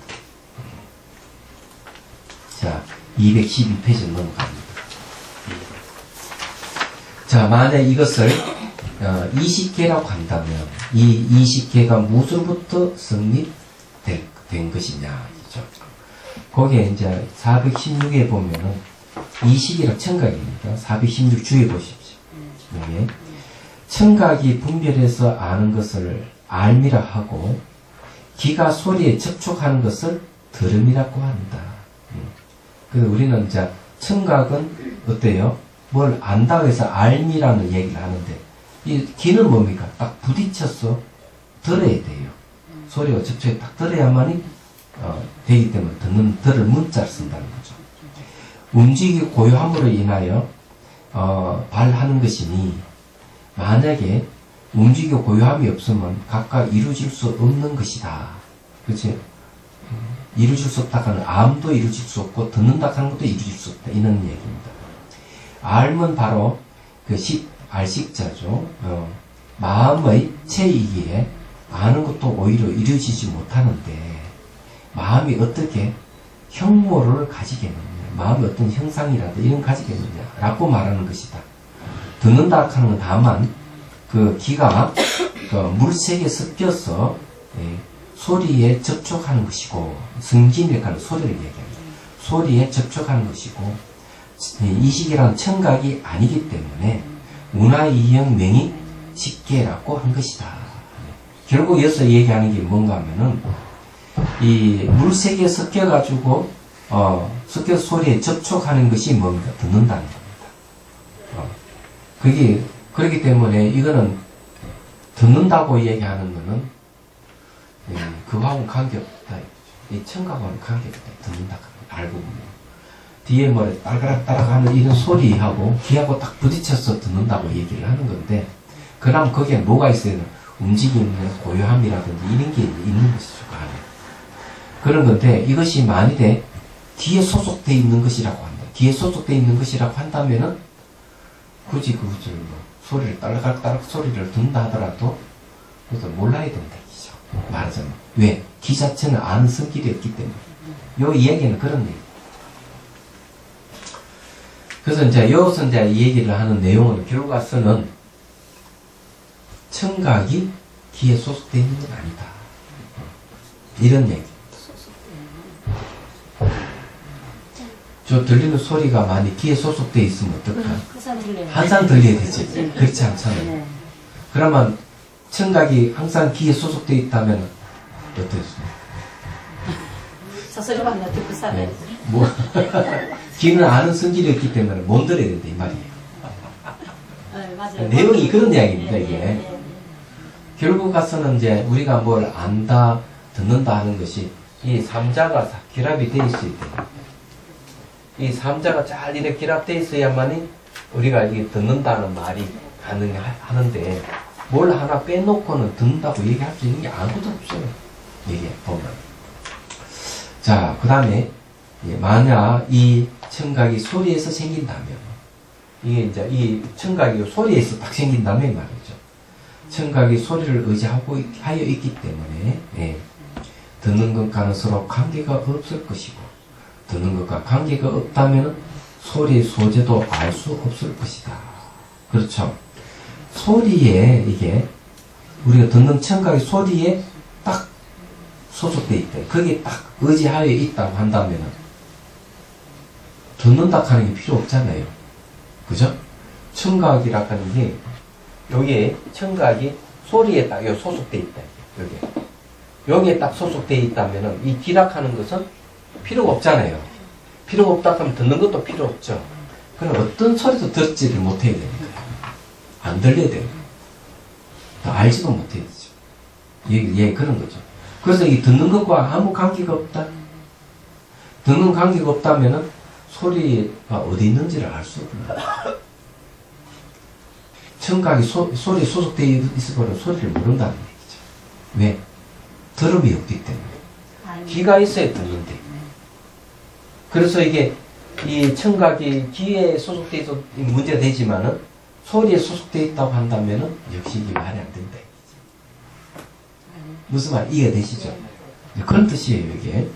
자, 212페이지 넘어갑니다. 자, 만약 이것을 이식계라고 한다면 이 이식계가 무엇으로부터 성립된 것이냐 이죠. 거기에 이제 416에 보면은 이식이라 청각입니다. 416 주의 보십시오. 네. 청각이 분별해서 아는 것을 알미라 하고 귀가 소리에 접촉하는 것을 들음이라고 한다. 그래서 우리는 이제 청각은 어때요? 뭘 안다고 해서 알미라는 얘기를 하는데 이 귀는 뭡니까? 딱 부딪혀서 들어야 돼요. 소리와 접촉에 딱 들어야만이 되기 때문에 들을 문자를 쓴다는 거죠. 움직이고 고요함으로 인하여 발하는 것이니 만약에 움직이고 고요함이 없으면 각각 이루어질 수 없는 것이다. 그치? 이루어질 수 없다 하는 암도 이루어질 수 없고 듣는다 하는 것도 이루어질 수 없다. 이런 얘기입니다. 알면 바로 그 알식자죠. 마음의 체이기에 아는 것도 오히려 이루어지지 못하는데 마음이 어떻게 형모를 가지겠느냐, 마음이 어떤 형상이라도 이런 가지겠느냐 라고 말하는 것이다. 듣는다 하는 건 다만 그 귀가 그 물색에 섞여서 소리에 접촉하는 것이고 성진이라고 하는 소리를 얘기합니다. 소리에 접촉하는 것이고 이식이라는 청각이 아니기 때문에 문화이형 명의 식계라고 한 것이다. 결국 여기서 얘기하는 게 뭔가 하면은 이 물색에 섞여가지고 섞여서 소리에 접촉하는 것이 뭡니까? 듣는다는 겁니다. 그렇기 때문에 이거는 듣는다고 얘기하는 거는 그거하고는 관계없다. 이 청각하고는 관계없다. 듣는다. 알고 보면. 뒤에 뭐 따라가락 하는 이런 소리하고 귀하고 딱 부딪혀서 듣는다고 얘기를 하는 건데 그럼 거기에 뭐가 있어야 되나? 움직이는 고요함이라든지 이런 게 있는 것이죠. 그 안에. 그런 건데 이것이 만일에 귀에 소속되어 있는 것이라고 한다. 귀에 소속되어 있는 것이라고 한다면은 굳이 그것을 소리를 따라가락 소리를 듣는다 하더라도 그것을 몰라야 된다. 말하자면 왜? 귀 자체는 아는 성질이 없기 때문에 요 이야기는 그런 얘기. 그래서 이제 여기서 이제 이 얘기를 하는 내용은 결국 와서는 청각이 귀에 소속되어 있는 건 아니다. 이런 얘기. 저 들리는 소리가 많이 귀에 소속되어 있으면 어떨까? 항상 들려야 되지. 그렇지 않잖아요. 그러면 청각이 항상 귀에 소속되어 있다면 어떻습니까? 저 소리만 나 듣고 살아야지. 뭐 귀는 아는 성질이 없기 때문에 못 들어야 된다 이 말이에요. 맞아요. 내용이 그런 이야기입니다. 이게 결국 가서는 이제 우리가 뭘 안다, 듣는다 하는 것이 이 삼자가 결합이 되어 있어야 돼요. 이 삼자가 잘 이렇게 결합되어 있어야만이 우리가 이게 듣는다는 말이 가능하는데 뭘 하나 빼놓고는 듣는다고 얘기할 수 있는 게 아무것도 없어요. 이게 보면. 자, 그 다음에 만약 이 청각이 소리에서 생긴다면 이게 이제 이 청각이 소리에서 딱 생긴다면 말이죠. 청각이 소리를 하여 있기 때문에, 예, 듣는 것과는 서로 관계가 없을 것이고, 듣는 것과 관계가 없다면 소리의 소재도 알 수 없을 것이다. 그렇죠. 소리에, 이게, 우리가 듣는 청각이 소리에 딱 소속되어 있다. 거기에 딱 의지하여 있다고 한다면, 듣는다 하는 게 필요 없잖아요. 그죠? 청각이라 하는 게, 여기에 청각이 소리에 딱 소속되어 있다. 여기에 딱 소속되어 있다면, 이 기락하는 것은 필요가 없잖아요. 필요가 없다 하면 듣는 것도 필요 없죠. 그럼 어떤 소리도 듣지를 못해야 되는 거예요. 안 들려야 돼요. 알지도 못해야 되죠. 예, 그런 거죠. 그래서 이 듣는 것과 아무 관계가 없다. 듣는 관계가 없다면은 소리가 어디 있는지를 알 수 없는 거예요. 청각이 소리에 소속되어 있어버려 소리를 모른다는 얘기죠. 왜? 들음이 없기 때문에. 귀가 있어야 듣는데. 그래서 이게 이 청각이 귀에 소속되어 있어 문제가 되지만은 소리에 소속되어 있다고 한다면은 역시 이게 말이 안 된다. 무슨 말 이해되시죠? 그런 뜻이에요, 이게.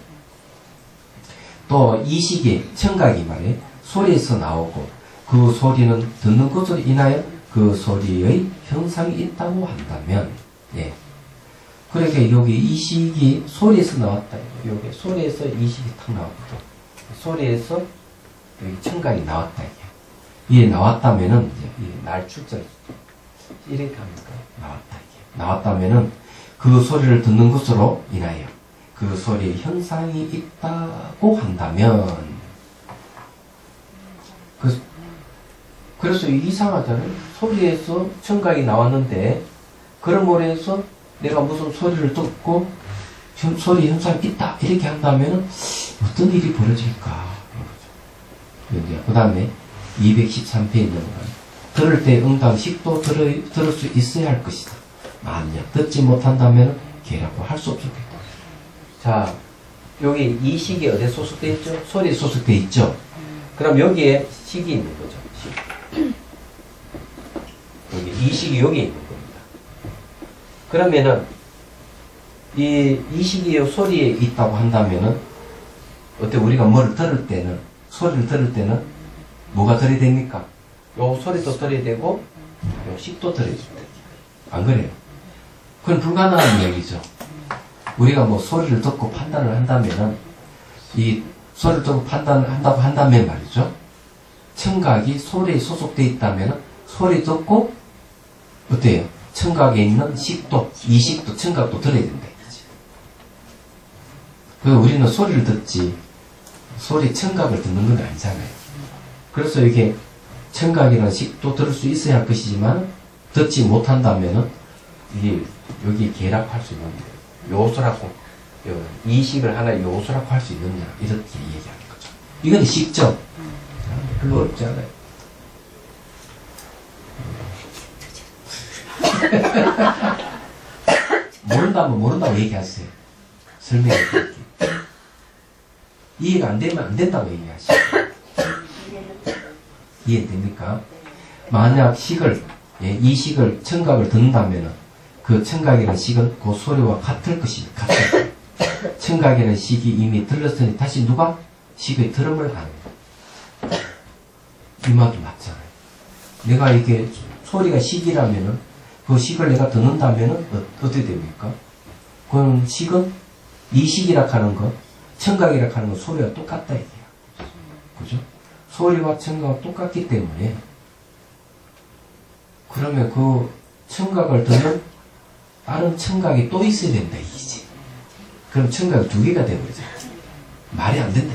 또 이식이 청각이 말이에요. 소리에서 나오고 그 소리는 듣는 것으로 인하여 그 소리의 형상이 있다고 한다면, 예. 그러니까 여기 이식이 소리에서 나왔다. 여기 소리에서 이식이 탁 나왔거든. 소리에서 여기 청각이 나왔다. 이게 나왔다면은, 이제 날 출절 이렇게 합니까? 나왔다. 이게 나왔다면은 그 소리를 듣는 것으로 인하여 그 소리의 현상이 있다고 한다면, 그래서 이상하잖아요. 소리에서 청각이 나왔는데, 그러므로 해서 내가 무슨 소리를 듣고 소리 현상이 있다 이렇게 한다면 어떤 일이 벌어질까? 그 다음에 213페이지에 있는 건 들을 때 응답식도 들을 수 있어야 할 것이다. 만약 듣지 못한다면 개라고 할 수 없을 것이다. 자, 여기 이 식이 어디에 소속되어 있죠? 소리에 소속되어 있죠? 그럼 여기에 식이 있는 거죠. 여기 이 식이 여기에 있는 겁니다. 그러면은 이 식이 소리에 있다고 한다면은 어때? 우리가 뭐를 들을 때는, 소리를 들을 때는 뭐가 들어야 됩니까? 요 소리도 들어야 되고 요 식도 들어야 됩니다. 안 그래요? 그건 불가능한 이야기죠. 우리가 뭐 소리를 듣고 판단을 한다면은 이 소리를 듣고 판단을 한다고 한다면 말이죠. 청각이 소리에 소속되어 있다면 소리 듣고 어때요? 청각에 있는 식도, 이식도, 청각도 들어야 된다. 그래서 우리는 소리를 듣지 소리 청각을 듣는 건 아니잖아요. 그래서 이게 청각이라는 식도 들을 수 있어야 할 것이지만 듣지 못한다면은 이게 여기 계략할 수 있는 요소라고 이식을 하나의 요소라고 할 수 있느냐 이렇게 얘기하는 거죠. 이건 식죠. 별로 어렵지 않아요. 모른다면 모른다고 얘기하세요. 설명해 드릴게요. 이해가 안 되면 안 된다고 얘기하시죠. 이해됩니까? 만약 식을, 이 식을, 청각을 듣는다면 그 청각이라는 식은 그 소리와 같을 것입니다. 같을 것. 청각이라는 식이 이미 들렸으니 다시 누가 식의 들음을 합니다. 이 말도 맞잖아요. 내가 이게 소리가 식이라면은 그 식을 내가 듣는다면은 어떻게 됩니까? 그럼 식은 이 식이라 하는 것, 청각이라 하는 건 소리와 똑같다 이게요. 그죠? 소리와 청각은 똑같기 때문에 그러면 그 청각을 듣는 다른 청각이 또 있어야 된다 이지. 그럼 청각이 두 개가 되버리죠. 말이 안 된다.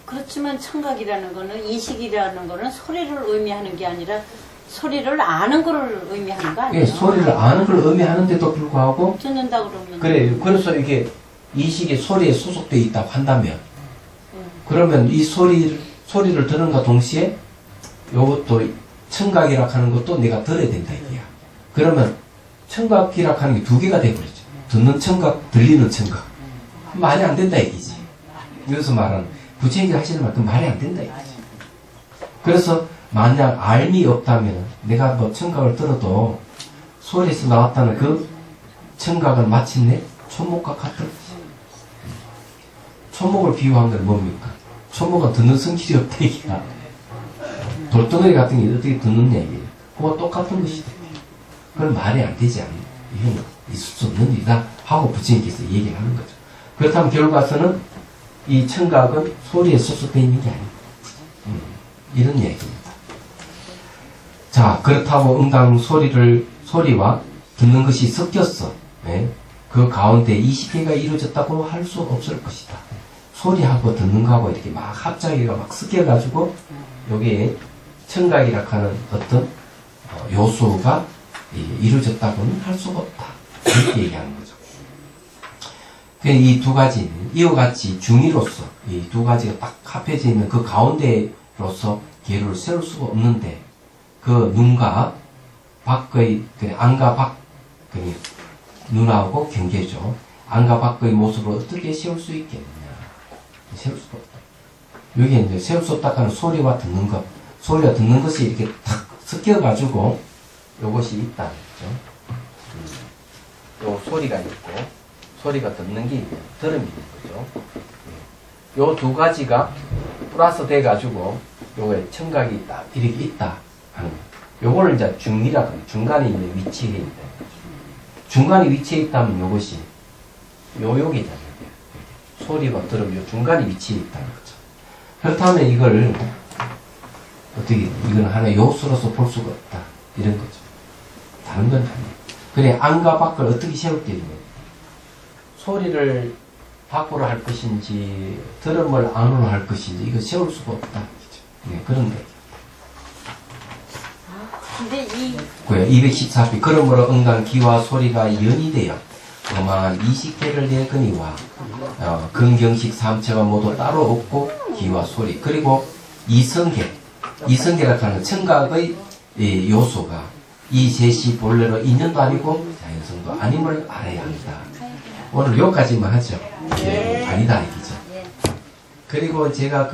그렇지만 청각이라는 거는 이식이라는 거는 소리를 의미하는 게 아니라 소리를 아는 거를 의미하는 거 아니에요? 예, 소리를 아는 걸 의미하는데도 불구하고 듣는다 그러면 그래요. 그래서 이게 이식이 소리에 소속되어 있다고 한다면 그러면 이 소리를 듣는과 동시에 요것도 청각이라 하는 것도 내가 들어야 된다 이게야. 그러면 청각이라 하는 게 두 개가 되버리죠. 듣는 청각, 들리는 청각. 말이 안 된다 이기지. 여기서 말하는 부처님이 하시는 말은 말이 안 된다 이거지. 그래서 만약 알미 없다면 내가 뭐 청각을 들어도 소리에서 나왔다는 그 청각은 마침내 초목과 같은 것이. 초목을 비유한 건 뭡니까? 초목은 듣는 성질이 없다 얘기야. 돌덩어리 같은 게 어떻게 듣는 얘기예요. 그거 똑같은 것이다. 그건 말이 안 되지 않나. 이건 있을 수 없는 일이다 하고 부처님께서 얘기를 하는 거죠. 그렇다면 결과서는 이 청각은 소리에 소속되어 있는 게 아닙니다. 이런 얘기입니다. 자, 그렇다고 응당 소리와 듣는 것이 섞였어. 네? 그 가운데 20개가 이루어졌다고 할 수 없을 것이다. 소리하고 듣는 거하고 이렇게 막 합작이가 막 섞여가지고 여기에 청각이라 하는 어떤 요소가 이루어졌다고는 할 수가 없다. 이렇게 얘기하는 거죠. 이 두 가지는 이와 같이 중의로서 이 두 가지가 딱 합해져 있는 그 가운데로서 계류를 세울 수가 없는데 그 눈과 밖의 안과 밖 눈하고 경계죠. 안과 밖의 모습을 어떻게 세울 수 있겠느냐. 세울 수가 없다. 여기에 이제 세울 수 없다 하는 소리와 듣는 것. 소리와 듣는 것이 이렇게 탁 섞여가지고 요것이 있다는 거죠. 요 소리가 있고 소리가 듣는 게 들음이 있는 거죠. 요 두 가지가 플러스 돼가지고 요게 청각이 딱 이렇게 있다 하는 거. 요거를 이제 중리라고 해요. 중간에 있는 위치에 있다. 중간에 위치해 있다면 요것이 요욕이잖아요. 소리와 들음 요 중간에 위치해 있다는 거죠. 그렇다면 이걸 어떻게 이건 하나의 요소로서 볼 수가 없다 이런 거죠. 다른 건 아니에요. 그래 안과 밖을 어떻게 세울게 되면 소리를 밖으로 할 것인지 들음을 안으로 할 것인지 이거 세울 수가 없다. 네, 그런 거예요. 근데 214피 그러므로 응당 기와 소리가 연이 되어 그만 20개를 내거니와 근경식 삼체가 모두 따로 없고 기와 소리 그리고 이성계라 하는 청각의 요소가 이 셋이 본래로 인연도 아니고 자연성도 아님을 알아야 한다. 오늘 여기까지만 하죠. 아니다 이기죠. 그리고 제가